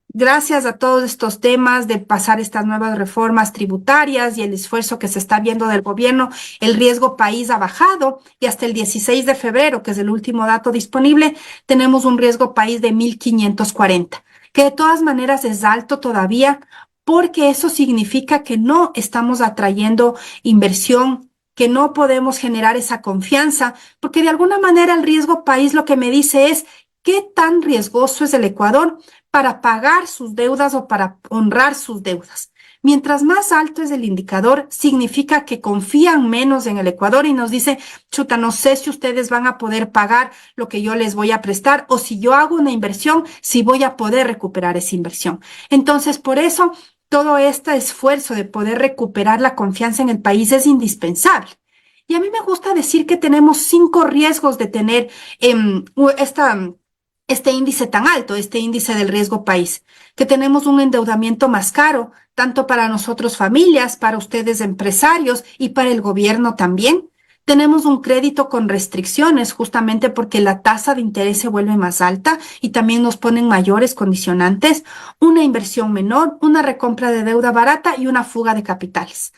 [SPEAKER 6] Gracias a todos estos temas de pasar estas nuevas reformas tributarias y el esfuerzo que se está viendo del gobierno, el riesgo país ha bajado y hasta el 16 de febrero, que es el último dato disponible, tenemos un riesgo país de 1.540, que de todas maneras es alto todavía, porque eso significa que no estamos atrayendo inversión, que no podemos generar esa confianza, porque de alguna manera el riesgo país lo que me dice es qué tan riesgoso es el Ecuador para pagar sus deudas o para honrar sus deudas. Mientras más alto es el indicador, significa que confían menos en el Ecuador y nos dice, chuta, no sé si ustedes van a poder pagar lo que yo les voy a prestar, o si yo hago una inversión, si voy a poder recuperar esa inversión. Entonces, por eso, todo este esfuerzo de poder recuperar la confianza en el país es indispensable. Y a mí me gusta decir que tenemos 5 riesgos de tener este índice tan alto, este índice del riesgo país, que tenemos un endeudamiento más caro, tanto para nosotros familias, para ustedes empresarios y para el gobierno también. Tenemos un crédito con restricciones justamente porque la tasa de interés se vuelve más alta y también nos ponen mayores condicionantes, una inversión menor, una recompra de deuda barata y una fuga de capitales.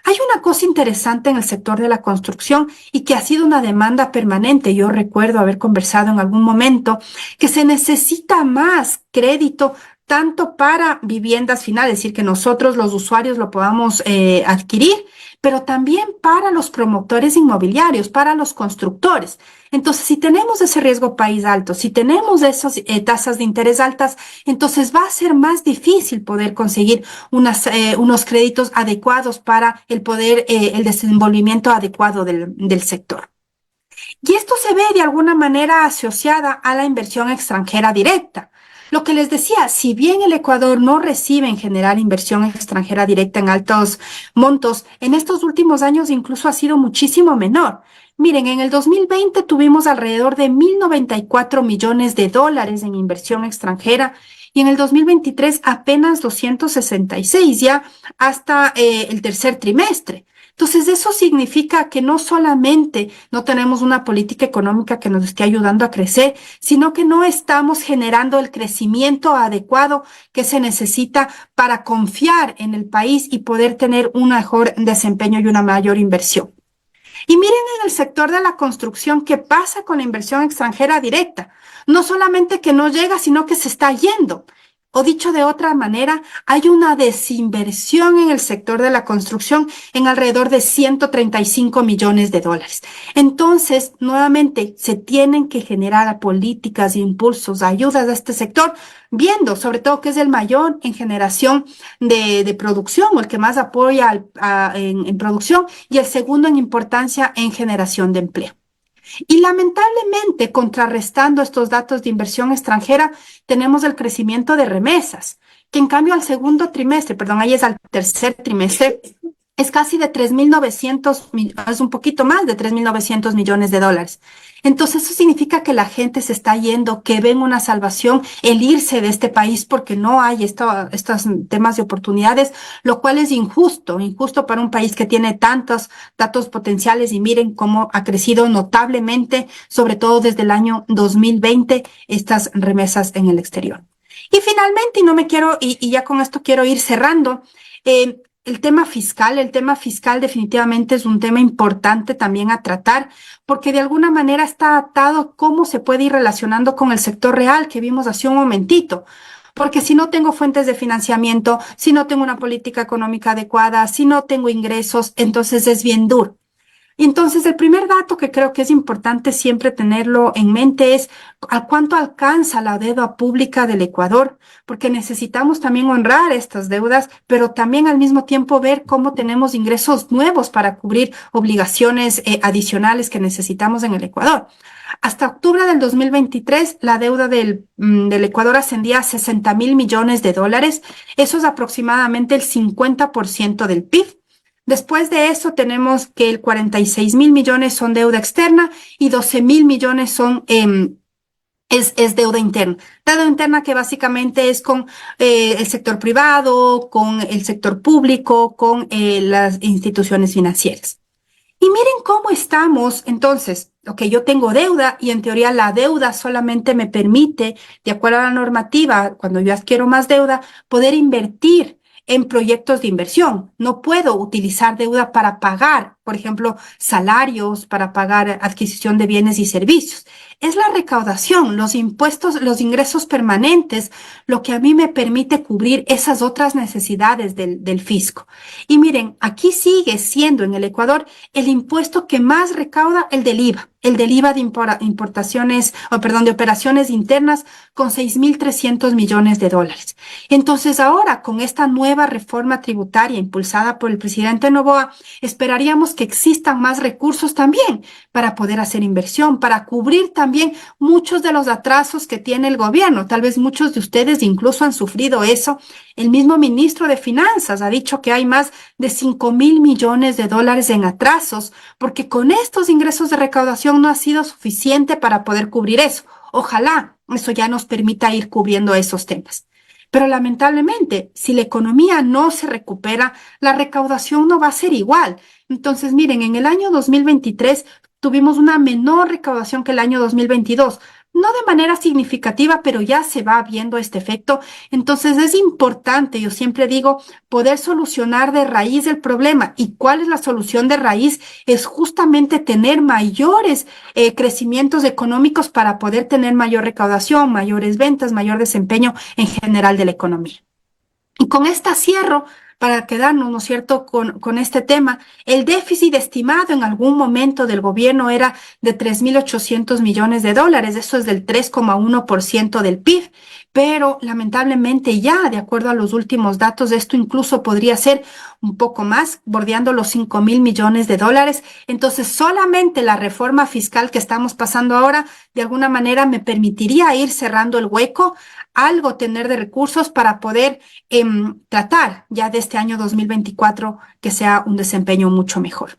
[SPEAKER 6] Hay una cosa interesante en el sector de la construcción y que ha sido una demanda permanente. Yo recuerdo haber conversado en algún momento que se necesita más crédito tanto para viviendas finales, es decir, que nosotros los usuarios lo podamos adquirir, pero también para los promotores inmobiliarios, para los constructores. Entonces, si tenemos ese riesgo país alto, si tenemos esas tasas de interés altas, entonces va a ser más difícil poder conseguir unos créditos adecuados para el desenvolvimiento adecuado del sector. Y esto se ve de alguna manera asociada a la inversión extranjera directa. lo que les decía, si bien el Ecuador no recibe en general inversión extranjera directa en altos montos, en estos últimos años incluso ha sido muchísimo menor. Miren, en el 2020 tuvimos alrededor de 1.094 millones de dólares en inversión extranjera y en el 2023 apenas 266 ya hasta el tercer trimestre. Entonces, eso significa que no solamente no tenemos una política económica que nos esté ayudando a crecer, sino que no estamos generando el crecimiento adecuado que se necesita para confiar en el país y poder tener un mejor desempeño y una mayor inversión. Y miren en el sector de la construcción qué pasa con la inversión extranjera directa. No solamente que no llega, sino que se está yendo. O dicho de otra manera, hay una desinversión en el sector de la construcción en alrededor de 135 millones de dólares. Entonces, nuevamente, se tienen que generar políticas, impulsos, ayudas a este sector, viendo sobre todo que es el mayor en generación de producción, o el que más apoya en producción, y el segundo en importancia en generación de empleo. Y lamentablemente, contrarrestando estos datos de inversión extranjera, tenemos el crecimiento de remesas, que en cambio al segundo trimestre, perdón, ahí es al tercer trimestre, es casi de 3.900, es un poquito más de 3.900 millones de dólares. Entonces eso significa que la gente se está yendo, que ven una salvación el irse de este país porque no hay estos temas de oportunidades, lo cual es injusto para un país que tiene tantos datos potenciales y miren cómo ha crecido notablemente, sobre todo desde el año 2020, estas remesas en el exterior. Y finalmente, y ya con esto quiero ir cerrando, el tema fiscal definitivamente es un tema importante también a tratar, porque de alguna manera está atado a cómo se puede ir relacionando con el sector real que vimos hace un momentito. Porque si no tengo fuentes de financiamiento, si no tengo una política económica adecuada, si no tengo ingresos, entonces es bien duro. Entonces, el primer dato que creo que es importante siempre tenerlo en mente es a cuánto alcanza la deuda pública del Ecuador, porque necesitamos también honrar estas deudas, pero también al mismo tiempo ver cómo tenemos ingresos nuevos para cubrir obligaciones adicionales que necesitamos en el Ecuador. Hasta octubre del 2023, la deuda del Ecuador ascendía a 60.000 millones de dólares. Eso es aproximadamente el 50% del PIB. Después de eso tenemos que el 46.000 millones son deuda externa y 12.000 millones son es deuda interna. Deuda interna que básicamente es con el sector privado, con el sector público, con las instituciones financieras. Y miren cómo estamos. Entonces, yo tengo deuda y en teoría la deuda solamente me permite, de acuerdo a la normativa, cuando yo adquiero más deuda, poder invertir en proyectos de inversión. No puedo utilizar deuda para pagar, por ejemplo, salarios, para pagar adquisición de bienes y servicios. Es la recaudación, los impuestos, los ingresos permanentes, lo que a mí me permite cubrir esas otras necesidades del fisco. Y miren, aquí sigue siendo en el Ecuador el impuesto que más recauda el del IVA de operaciones internas con 6.300 millones de dólares. Entonces ahora, con esta nueva reforma tributaria impulsada por el presidente Noboa, esperaríamos que existan más recursos también para poder hacer inversión, para cubrir también muchos de los atrasos que tiene el gobierno. Tal vez muchos de ustedes incluso han sufrido eso. El mismo ministro de Finanzas ha dicho que hay más de 5.000 millones de dólares en atrasos, porque con estos ingresos de recaudación no ha sido suficiente para poder cubrir eso. Ojalá eso ya nos permita ir cubriendo esos temas. Pero lamentablemente, si la economía no se recupera, la recaudación no va a ser igual. Entonces, miren, en el año 2023 tuvimos una menor recaudación que el año 2022. No de manera significativa, pero ya se va viendo este efecto. Entonces es importante, yo siempre digo, poder solucionar de raíz el problema. ¿Y cuál es la solución de raíz? Es justamente tener mayores crecimientos económicos para poder tener mayor recaudación, mayores ventas, mayor desempeño en general de la economía. Y con esta cierro para quedarnos, ¿no es cierto?, con este tema. El déficit estimado en algún momento del gobierno era de 3.800 millones de dólares, eso es del 3,1% del PIB, pero lamentablemente ya, de acuerdo a los últimos datos, esto incluso podría ser un poco más, bordeando los 5.000 millones de dólares. Entonces, solamente la reforma fiscal que estamos pasando ahora, de alguna manera, me permitiría ir cerrando el hueco, algo tener de recursos para poder tratar ya de este año 2024 que sea un desempeño mucho mejor.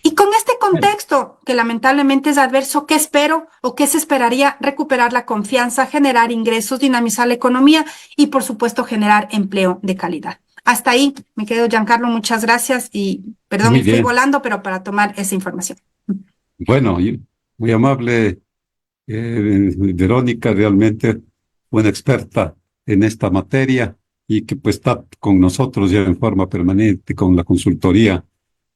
[SPEAKER 6] Y con este contexto, que lamentablemente es adverso, ¿qué espero o qué se esperaría? Recuperar la confianza, generar ingresos, dinamizar la economía y, por supuesto, generar empleo de calidad. Hasta ahí me quedo, Giancarlo, muchas gracias y perdón,
[SPEAKER 4] Muy
[SPEAKER 6] me fui
[SPEAKER 4] bien.
[SPEAKER 6] volando, pero para tomar esa información.
[SPEAKER 4] Bueno, muy amable, Verónica, realmente una experta en esta materia y que pues está con nosotros ya en forma permanente con la consultoría.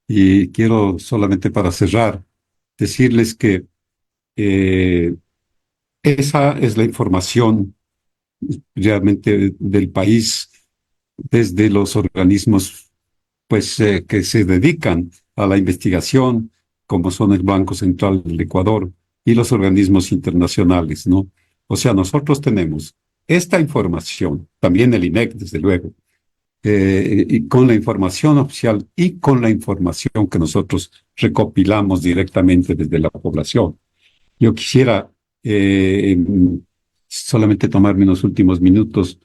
[SPEAKER 4] Y quiero solamente para cerrar decirles que eh, esa es la información realmente del país desde los organismos pues que se dedican a la investigación, como son el Banco Central del Ecuador y los organismos internacionales, ¿no? O sea, nosotros tenemos esta información, también el INEC, desde luego, y con la información oficial y con la información que nosotros recopilamos directamente desde la población. Yo quisiera solamente tomarme unos últimos minutos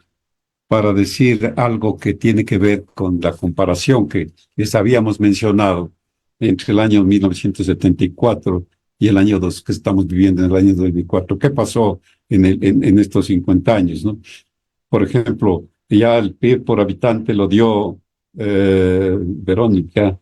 [SPEAKER 4] para decir algo que tiene que ver con la comparación que les habíamos mencionado entre el año 1974 y el año que estamos viviendo en el año 2004. ¿Qué pasó en estos 50 años, ¿no? Por ejemplo, ya el PIB por habitante lo dio Verónica,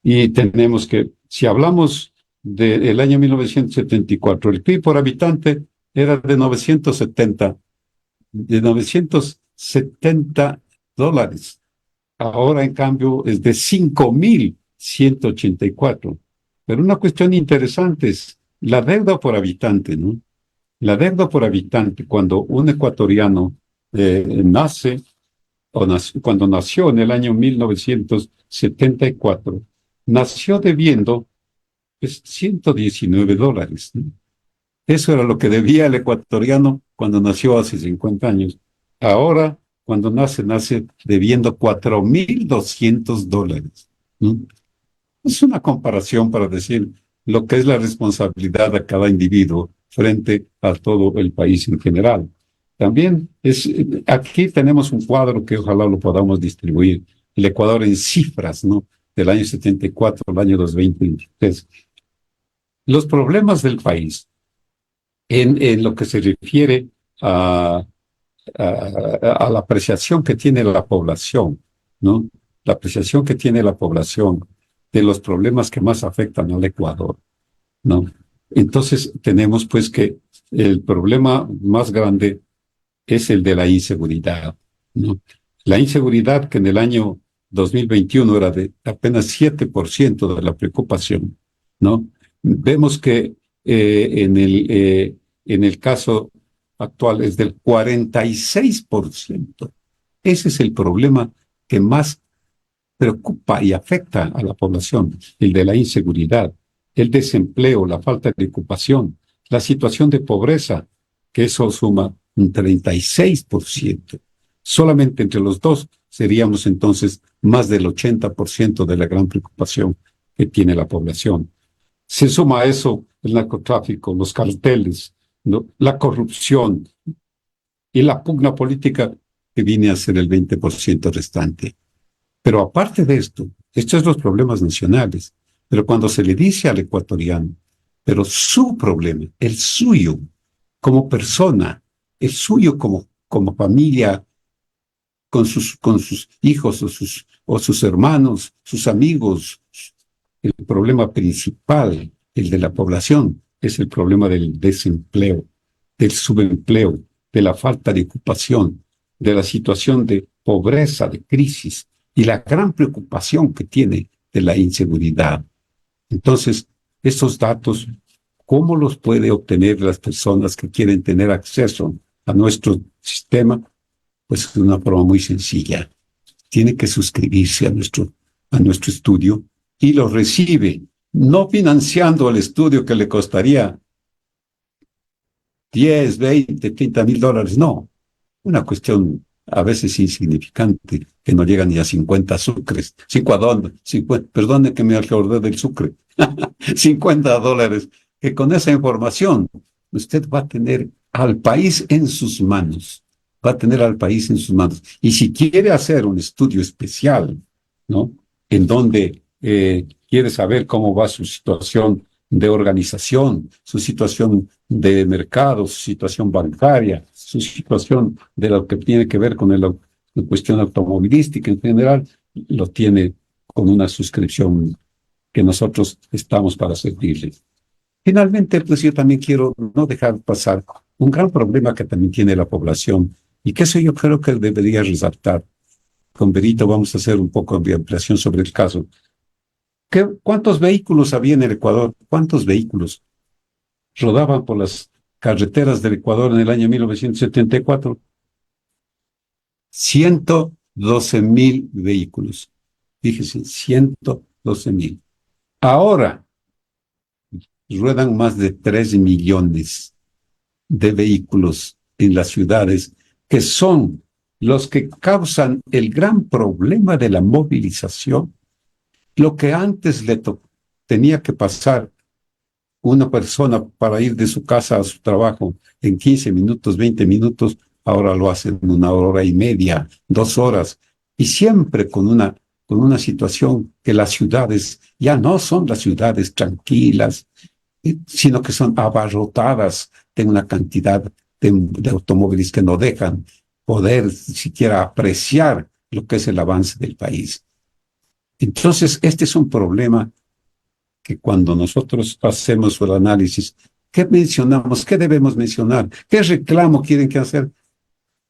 [SPEAKER 4] y tenemos que, si hablamos del año 1974, el PIB por habitante era de 970 dólares. Ahora, en cambio, es de 5.184. Pero una cuestión interesante es la deuda por habitante, ¿no? La deuda por habitante, cuando un ecuatoriano nace, cuando nació en el año 1974, nació debiendo pues, 119 dólares, ¿no? Eso era lo que debía el ecuatoriano cuando nació hace 50 años. Ahora, cuando nace debiendo 4.200 dólares, ¿no? Es una comparación para decir lo que es la responsabilidad de cada individuo frente a todo el país en general. También aquí tenemos un cuadro que ojalá lo podamos distribuir, el Ecuador en cifras, ¿no? Del año 74 al año 2023. Los problemas del país en lo que se refiere a la apreciación que tiene la población, ¿no? La apreciación que tiene la población de los problemas que más afectan al Ecuador, ¿no? Entonces tenemos pues que el problema más grande es el de la inseguridad, ¿no? La inseguridad, que en el año 2021 era de apenas 7% de la preocupación, ¿no? Vemos que en el caso actual es del 46%. Ese es el problema que más preocupa y afecta a la población, el de la inseguridad, el desempleo, la falta de ocupación, la situación de pobreza, que eso suma un 36%. Solamente entre los dos seríamos entonces más del 80% de la gran preocupación que tiene la población. Se suma a eso el narcotráfico, los carteles, ¿no? La corrupción y la pugna política, que viene a ser el 20% restante. Pero aparte de esto, estos son los problemas nacionales. Pero cuando se le dice al ecuatoriano, pero su problema, el suyo como persona, el suyo como familia, con sus hijos o sus hermanos, sus amigos, el problema principal, el de la población, es el problema del desempleo, del subempleo, de la falta de ocupación, de la situación de pobreza, de crisis y la gran preocupación que tiene de la inseguridad. Entonces, esos datos, ¿cómo los puede obtener las personas que quieren tener acceso a nuestro sistema? Pues de una forma muy sencilla. Tiene que suscribirse a nuestro estudio y lo recibe, no financiando el estudio que le costaría 10, 20, 30 mil dólares, no. una cuestión a veces insignificante, que no llega ni a 50 sucres, 50, perdone que me acordé del sucre, $50, que con esa información usted va a tener al país en sus manos, va a tener al país en sus manos. Y si quiere hacer un estudio especial, ¿no? En donde quiere saber cómo va su situación de organización, su situación de mercado, su situación bancaria, su situación de lo que tiene que ver con la cuestión automovilística en general, lo tiene con una suscripción que nosotros estamos para servirle. Finalmente, pues yo también quiero no dejar pasar un gran problema que también tiene la población y que eso yo creo que debería resaltar. Con Berito vamos a hacer un poco de ampliación sobre el caso. ¿Cuántos vehículos había en el Ecuador? ¿Cuántos vehículos rodaban por las carreteras del Ecuador en el año 1974? 112,000 vehículos. Fíjese, 112,000. Ahora ruedan más de 3 millones de vehículos en las ciudades, que son los que causan el gran problema de la movilización. Lo que antes tenía que pasar una persona para ir de su casa a su trabajo en 15 minutos, 20 minutos, ahora lo hacen en 1 hora y media, 2 horas, y siempre con una situación que las ciudades ya no son las ciudades tranquilas, sino que son abarrotadas de una cantidad de automóviles que no dejan poder siquiera apreciar lo que es el avance del país. Entonces, este es un problema que cuando nosotros hacemos el análisis, ¿qué mencionamos? ¿Qué debemos mencionar? ¿Qué reclamo quieren que hacer?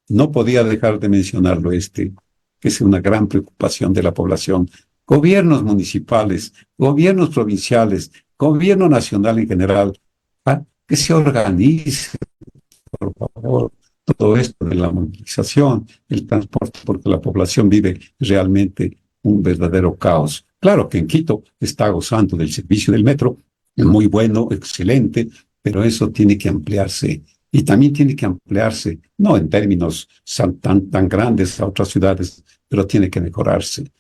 [SPEAKER 4] No podía dejar de mencionarlo que es una gran preocupación de la población. Gobiernos municipales, gobiernos provinciales, gobierno nacional en general, que se organice, por favor, todo esto de la movilización, el transporte, porque la población vive realmente un verdadero caos. Claro que en Quito está gozando del servicio del metro, muy bueno, excelente, pero eso tiene que ampliarse. Y también tiene que ampliarse, no en términos tan grandes a otras ciudades, pero tiene que mejorarse.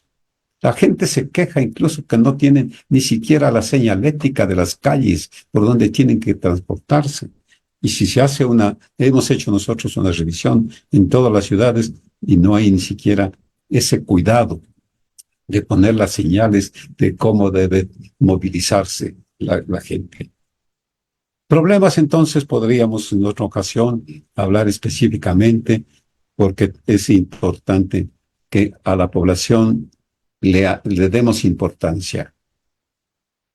[SPEAKER 4] La gente se queja incluso que no tienen ni siquiera la señalética de las calles por donde tienen que transportarse. Y si se hace hemos hecho nosotros una revisión en todas las ciudades y no hay ni siquiera ese cuidado de poner las señales de cómo debe movilizarse la gente. Problemas, entonces, podríamos en otra ocasión hablar específicamente, porque es importante que a la población le demos importancia.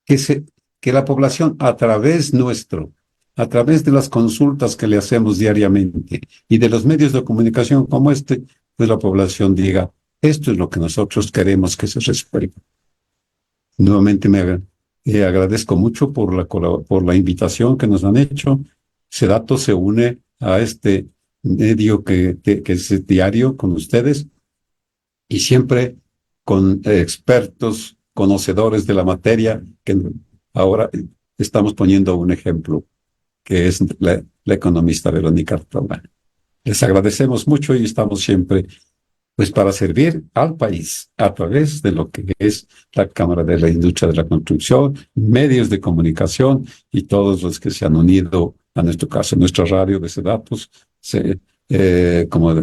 [SPEAKER 4] Que la población a través de las consultas que le hacemos diariamente y de los medios de comunicación como pues la población diga, esto es lo que nosotros queremos que se resuelva. Nuevamente agradezco mucho por la invitación que nos han hecho. SEDATU se une a este medio que es diario con ustedes y siempre con expertos, conocedores de la materia, que ahora estamos poniendo un ejemplo, que es la economista Verónica Artauna. Les agradecemos mucho y estamos siempre pues para servir al país a través de lo que es la Cámara de la Industria de la Construcción, medios de comunicación y todos los que se han unido a nuestro caso, nuestra radio de SEDATU, como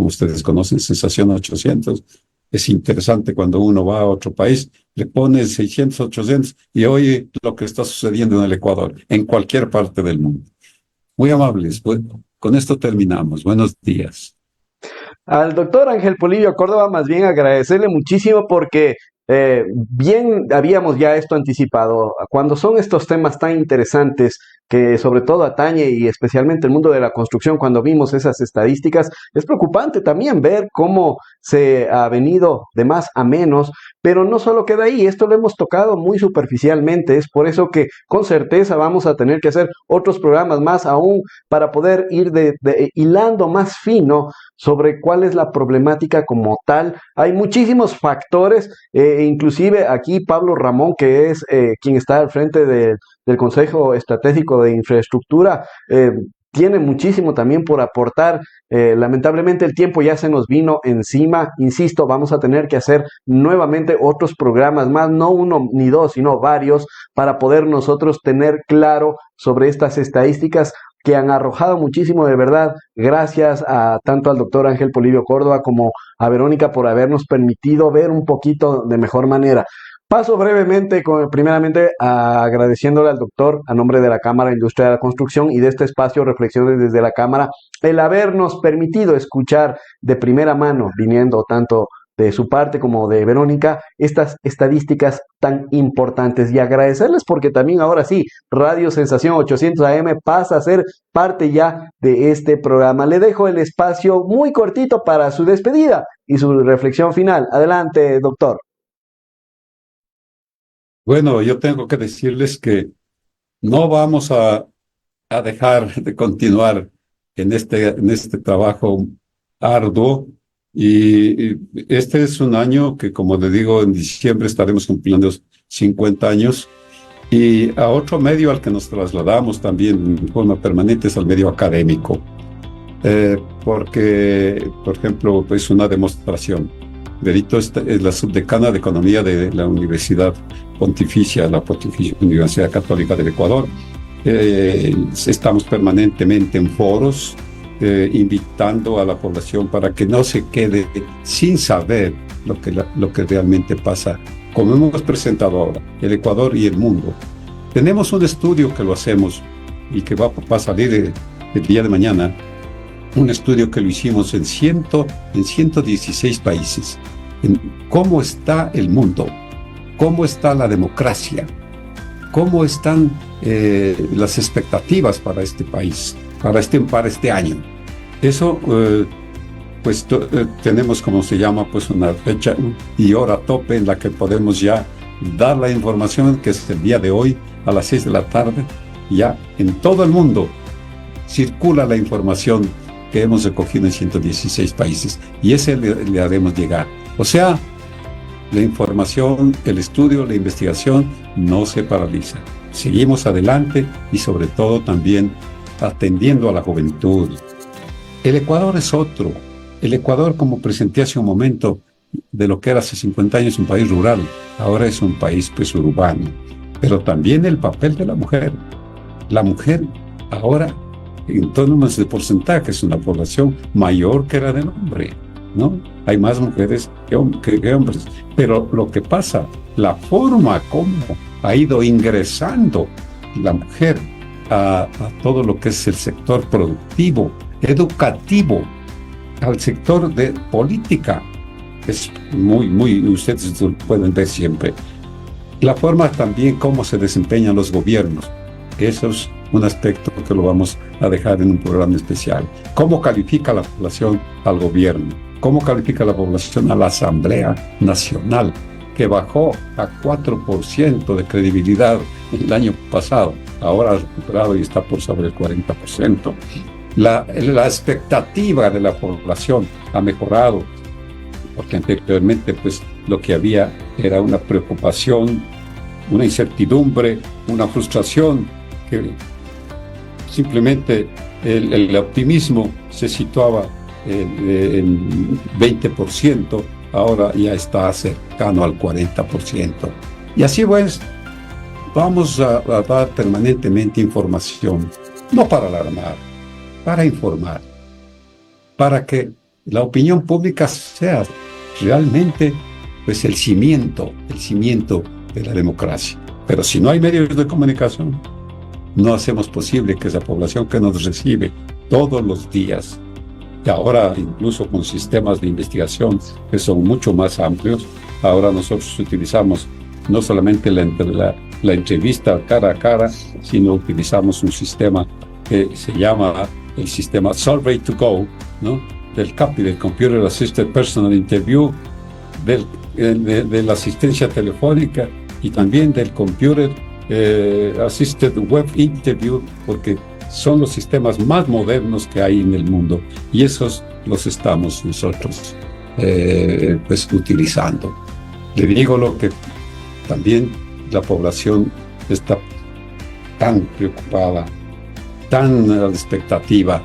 [SPEAKER 4] ustedes conocen, Sensación 800. Es interesante cuando uno va a otro país, le pone 600, 800 y oye lo que está sucediendo en el Ecuador, en cualquier parte del mundo. Muy amables. Bueno, con esto terminamos. Buenos días.
[SPEAKER 2] Al doctor Ángel Polibio Córdoba, más bien agradecerle muchísimo porque bien habíamos ya esto anticipado. Cuando son estos temas tan interesantes que sobre todo atañe y especialmente el mundo de la construcción, cuando vimos esas estadísticas, es preocupante también ver cómo se ha venido de más a menos, pero no solo queda ahí, esto lo hemos tocado muy superficialmente, es por eso que con certeza vamos a tener que hacer otros programas más aún para poder ir hilando más fino sobre cuál es la problemática como tal. Hay muchísimos factores, inclusive aquí Pablo Ramón, que es quien está al frente del Consejo Estratégico de Infraestructura, tiene muchísimo también por aportar. Lamentablemente el tiempo ya se nos vino encima. Insisto, vamos a tener que hacer nuevamente otros programas más, no uno ni dos, sino varios, para poder nosotros tener claro sobre estas estadísticas que han arrojado muchísimo, de verdad. Gracias a tanto al doctor Ángel Polibio Córdoba como a Verónica por habernos permitido ver un poquito de mejor manera. Paso brevemente, primeramente agradeciéndole al doctor a nombre de la Cámara de Industria de la Construcción y de este espacio Reflexiones desde la Cámara, el habernos permitido escuchar de primera mano, viniendo tanto de su parte como de Verónica, estas estadísticas tan importantes, y agradecerles porque también ahora sí, Radio Sensación 800 AM pasa a ser parte ya de este programa. Le dejo el espacio muy cortito para su despedida y su reflexión final. Adelante, doctor.
[SPEAKER 4] Bueno, yo tengo que decirles que no vamos a dejar de continuar en este trabajo arduo, y este es un año que, como le digo, en diciembre estaremos cumpliendo 50 años, y a otro medio al que nos trasladamos también de forma permanente es al medio académico, porque, por ejemplo, es una demostración. Berito es la subdecana de Economía de la Universidad Pontificia, la Pontificia Universidad Católica del Ecuador. Estamos permanentemente en foros, invitando a la población para que no se quede sin saber lo que realmente pasa, como hemos presentado ahora, el Ecuador y el mundo. Tenemos un estudio que lo hacemos y que va a salir el día de mañana, un estudio que lo hicimos en 116 países, en cómo está el mundo, cómo está la democracia, cómo están las expectativas para este país, para este año. Eso, tenemos, como se llama, pues una fecha y hora tope en la que podemos ya dar la información, que es el día de hoy a las 6 de la tarde. Ya en todo el mundo circula la información que hemos recogido en 116 países, y ese le haremos llegar. O sea, la información, el estudio, la investigación no se paraliza. Seguimos adelante y sobre todo también atendiendo a la juventud. El Ecuador es otro. El Ecuador, como presenté hace un momento, de lo que era hace 50 años un país rural, ahora es un país pues urbano. Pero también el papel de la mujer. La mujer ahora, en términos de porcentaje, es una población mayor que la del hombre, ¿no? Hay más mujeres que hombres. Pero lo que pasa, la forma como ha ido ingresando la mujer a todo lo que es el sector productivo, educativo, al sector de política, es muy, ustedes lo pueden ver siempre. La forma también como se desempeñan los gobiernos, eso es un aspecto que lo vamos a dejar en un programa especial. ¿Cómo califica la población al gobierno? ¿Cómo califica la población a la Asamblea Nacional, que bajó a 4% de credibilidad el año pasado? Ahora ha recuperado y está por sobre el 40%. La expectativa de la población ha mejorado, porque anteriormente pues lo que había era una preocupación, una incertidumbre, una frustración, que simplemente el optimismo se situaba en 20%, ahora ya está cercano al 40%. Y así pues, vamos a dar permanentemente información, no para alarmar, para informar, para que la opinión pública sea realmente pues el cimiento de la democracia. Pero si no hay medios de comunicación, no hacemos posible que esa población que nos recibe todos los días, y ahora incluso con sistemas de investigación que son mucho más amplios, ahora nosotros utilizamos no solamente la entrevista cara a cara, sino utilizamos un sistema que se llama el sistema Survey to Go, ¿no? Del CAPI, del Computer Assisted Personal Interview, de la asistencia telefónica y también del Computer Assisted Web Interview, porque son los sistemas más modernos que hay en el mundo, y esos los estamos nosotros pues utilizando. Le digo lo que también la población está tan preocupada están a la expectativa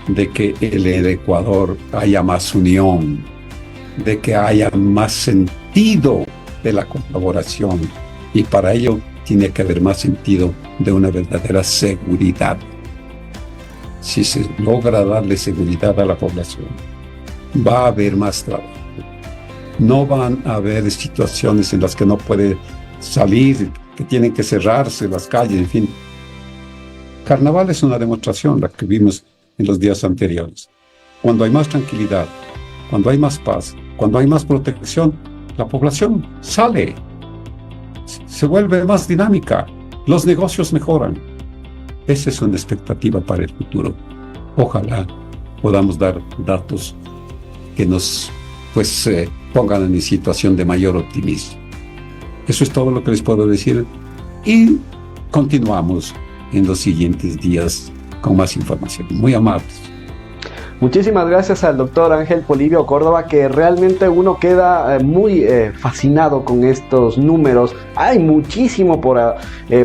[SPEAKER 4] de que en el Ecuador haya más unión, de que haya más sentido de la colaboración, y para ello tiene que haber más sentido de una verdadera seguridad. Si se logra darle seguridad a la población, va a haber más trabajo. No van a haber situaciones en las que no puede salir, que tienen que cerrarse las calles, en fin. Carnaval es una demostración, la que vimos en los días anteriores. Cuando hay más tranquilidad, cuando hay más paz, cuando hay más protección, la población sale, se vuelve más dinámica, los negocios mejoran. Esa es una expectativa para el futuro. Ojalá podamos dar datos que nos pongan en situación de mayor optimismo. Eso es todo lo que les puedo decir, y continuamos en los siguientes días con más información. Muy amables.
[SPEAKER 2] Muchísimas gracias al doctor Ángel Polibio Córdoba, que realmente uno queda muy fascinado con estos números. Hay muchísimo por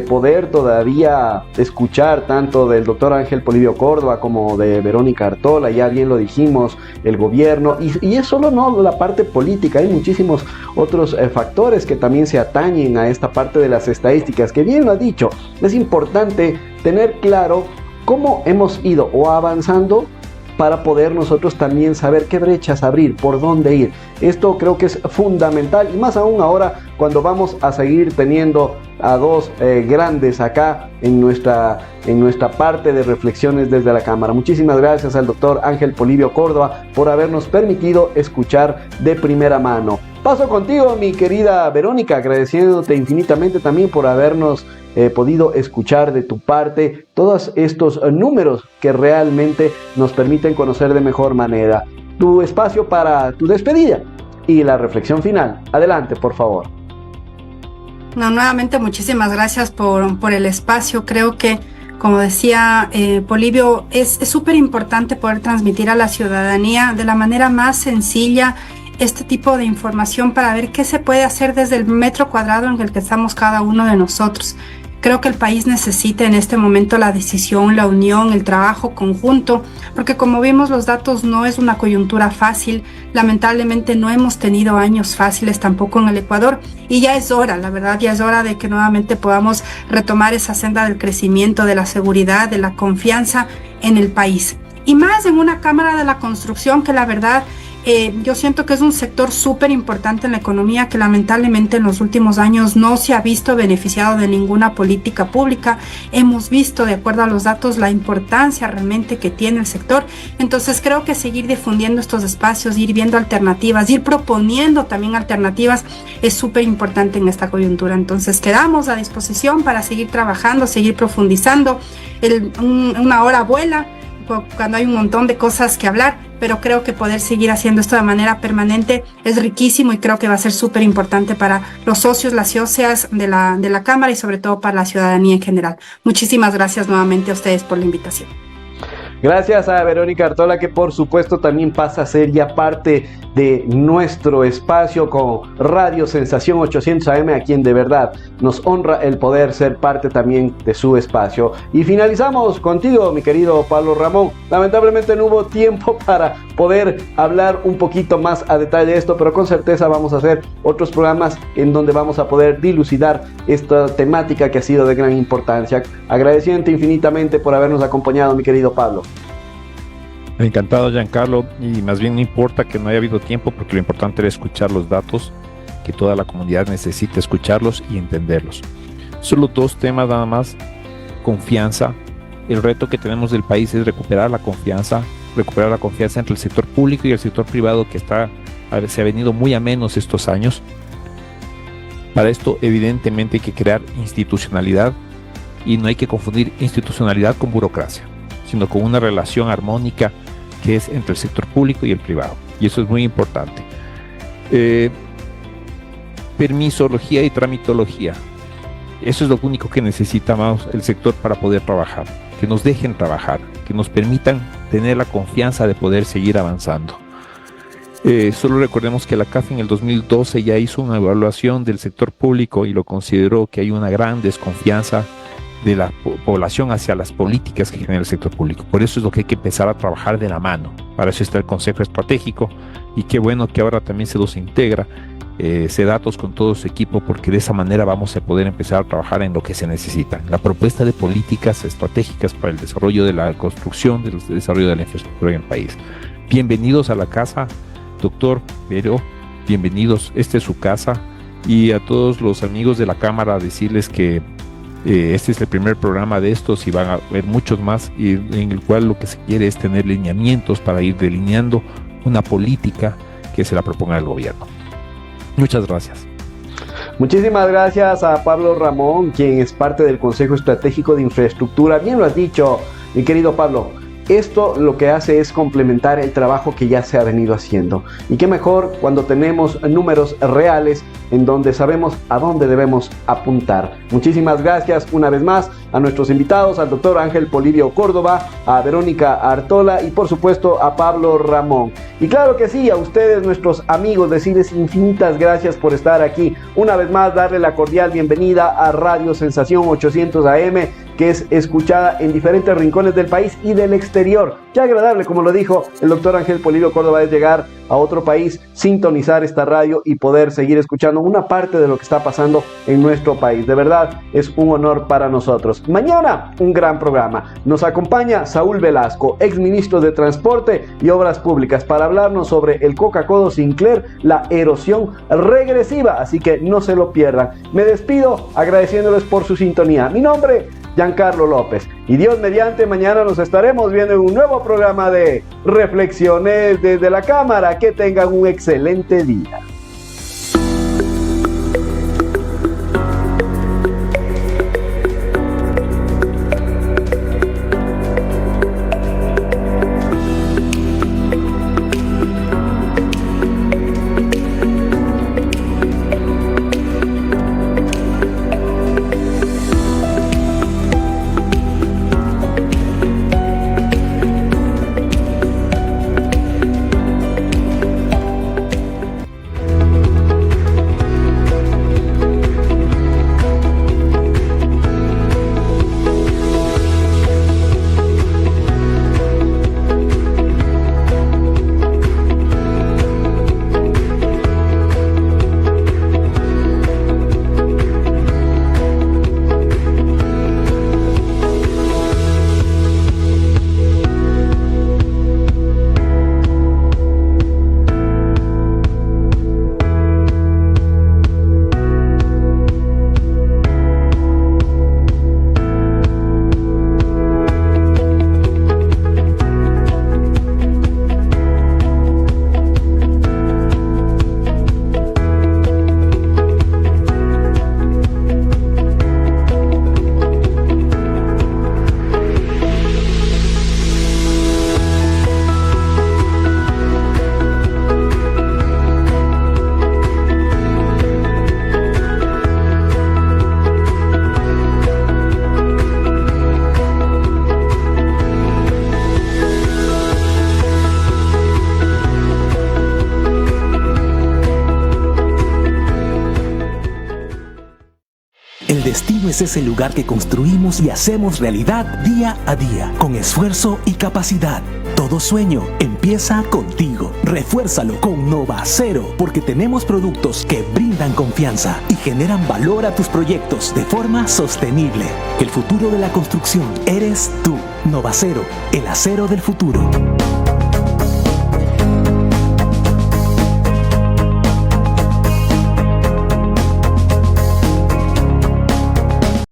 [SPEAKER 2] poder todavía escuchar, tanto del doctor Ángel Polibio Córdoba como de Verónica Artola, ya bien lo dijimos, el gobierno, y es solo no la parte política, hay muchísimos otros factores que también se atañen a esta parte de las estadísticas, que bien lo ha dicho, es importante tener claro cómo hemos ido o avanzando para poder nosotros también saber qué brechas abrir, por dónde ir. Esto creo que es fundamental, y más aún ahora cuando vamos a seguir teniendo a dos grandes acá en nuestra parte de reflexiones desde la Cámara. Muchísimas gracias al doctor Ángel Polibio Córdoba por habernos permitido escuchar de primera mano. Paso contigo, mi querida Verónica, agradeciéndote infinitamente también por habernos podido escuchar de tu parte todos estos números que realmente nos permiten conocer de mejor manera. Tu espacio para tu despedida y la reflexión final. Adelante, por favor.
[SPEAKER 6] No, nuevamente muchísimas gracias por el espacio. Creo que, como decía Polibio, es súper importante poder transmitir a la ciudadanía de la manera más sencilla este tipo de información para ver qué se puede hacer desde el metro cuadrado en el que estamos cada uno de nosotros. Creo que el país necesita en este momento la decisión, la unión, el trabajo conjunto, porque como vimos los datos no es una coyuntura fácil. Lamentablemente no hemos tenido años fáciles tampoco en el Ecuador, y ya es hora, la verdad, ya es hora de que nuevamente podamos retomar esa senda del crecimiento, de la seguridad, de la confianza en el país. Y más en una Cámara de la Construcción que la verdad yo siento que es un sector súper importante en la economía, que lamentablemente en los últimos años no se ha visto beneficiado de ninguna política pública. Hemos visto, de acuerdo a los datos, la importancia realmente que tiene el sector. Entonces creo que seguir difundiendo estos espacios, ir viendo alternativas, ir proponiendo también alternativas es súper importante en esta coyuntura. Entonces quedamos a disposición para seguir trabajando, seguir profundizando. Una hora vuela cuando hay un montón de cosas que hablar, pero creo que poder seguir haciendo esto de manera permanente es riquísimo, y creo que va a ser súper importante para los socios, las socias de la Cámara, y sobre todo para la ciudadanía en general. Muchísimas gracias nuevamente a ustedes por la invitación.
[SPEAKER 2] Gracias a Verónica Artola, que por supuesto también pasa a ser ya parte de nuestro espacio con Radio Sensación 800 AM, a quien de verdad nos honra el poder ser parte también de su espacio. Y finalizamos contigo, mi querido Pablo Ramón. Lamentablemente no hubo tiempo para poder hablar un poquito más a detalle de esto, pero con certeza vamos a hacer otros programas en donde vamos a poder dilucidar esta temática que ha sido de gran importancia. Agradeciéndote infinitamente por habernos acompañado, mi querido Pablo.
[SPEAKER 5] Encantado, Giancarlo, y más bien no importa que no haya habido tiempo, porque lo importante era escuchar los datos, que toda la comunidad necesita escucharlos y entenderlos. Solo dos temas nada más. Confianza. El reto que tenemos del país es recuperar la confianza entre el sector público y el sector privado, que se ha venido muy a menos estos años. Para esto, evidentemente, hay que crear institucionalidad, y no hay que confundir institucionalidad con burocracia, sino con una relación armónica que es entre el sector público y el privado, y eso es muy importante. Permisología y tramitología, eso es lo único que necesitamos el sector para poder trabajar, que nos dejen trabajar, que nos permitan tener la confianza de poder seguir avanzando. Solo recordemos que la CAF en el 2012 ya hizo una evaluación del sector público y lo consideró que hay una gran desconfianza de la población hacia las políticas que genera el sector público. Por eso es lo que hay que empezar a trabajar de la mano. Para eso está el Consejo Estratégico, y qué bueno que ahora también se los integra SEDATOS con todo su equipo, porque de esa manera vamos a poder empezar a trabajar en lo que se necesita, la propuesta de políticas estratégicas para el desarrollo de la construcción, del desarrollo de la infraestructura en el país. Bienvenidos a la casa, doctor Vero, bienvenidos, esta es su casa, y a todos los amigos de la Cámara decirles que este es el primer programa de estos y van a haber muchos más, y en el cual lo que se quiere es tener lineamientos para ir delineando una política que se la proponga el gobierno. Muchas gracias.
[SPEAKER 2] Muchísimas gracias a Pablo Ramón, quien es parte del Consejo Estratégico de Infraestructura. Bien lo has dicho, mi querido Pablo. Esto lo que hace es complementar el trabajo que ya se ha venido haciendo. Y qué mejor cuando tenemos números reales en donde sabemos a dónde debemos apuntar. Muchísimas gracias una vez más a nuestros invitados, al doctor Ángel Polibio Córdoba, a Verónica Artola y por supuesto a Pablo Ramón. Y claro que sí, a ustedes, nuestros amigos, decirles infinitas gracias por estar aquí. Una vez más, darle la cordial bienvenida a Radio Sensación 800 AM, que es escuchada en diferentes rincones del país y del exterior. Qué agradable, como lo dijo el doctor Ángel Polibio Córdoba, es llegar a otro país, sintonizar esta radio y poder seguir escuchando una parte de lo que está pasando en nuestro país. De verdad, es un honor para nosotros. Mañana, un gran programa. Nos acompaña Saúl Velasco, exministro de Transporte y Obras Públicas, para hablarnos sobre el Coca-Cola Sinclair, la erosión regresiva. Así que no se lo pierdan. Me despido agradeciéndoles por su sintonía. Mi nombre, Giancarlo López. Y Dios mediante, mañana nos estaremos viendo en un nuevo programa de Reflexiones desde la Cámara. Que tengan un excelente día.
[SPEAKER 1] El destino es ese lugar que construimos y hacemos realidad día a día, con esfuerzo y capacidad. Todo sueño empieza contigo. Refuérzalo con Nova Cero, porque tenemos productos que brindan confianza y generan valor a tus proyectos de forma sostenible. El futuro de la construcción eres tú. Nova Cero, el acero del futuro.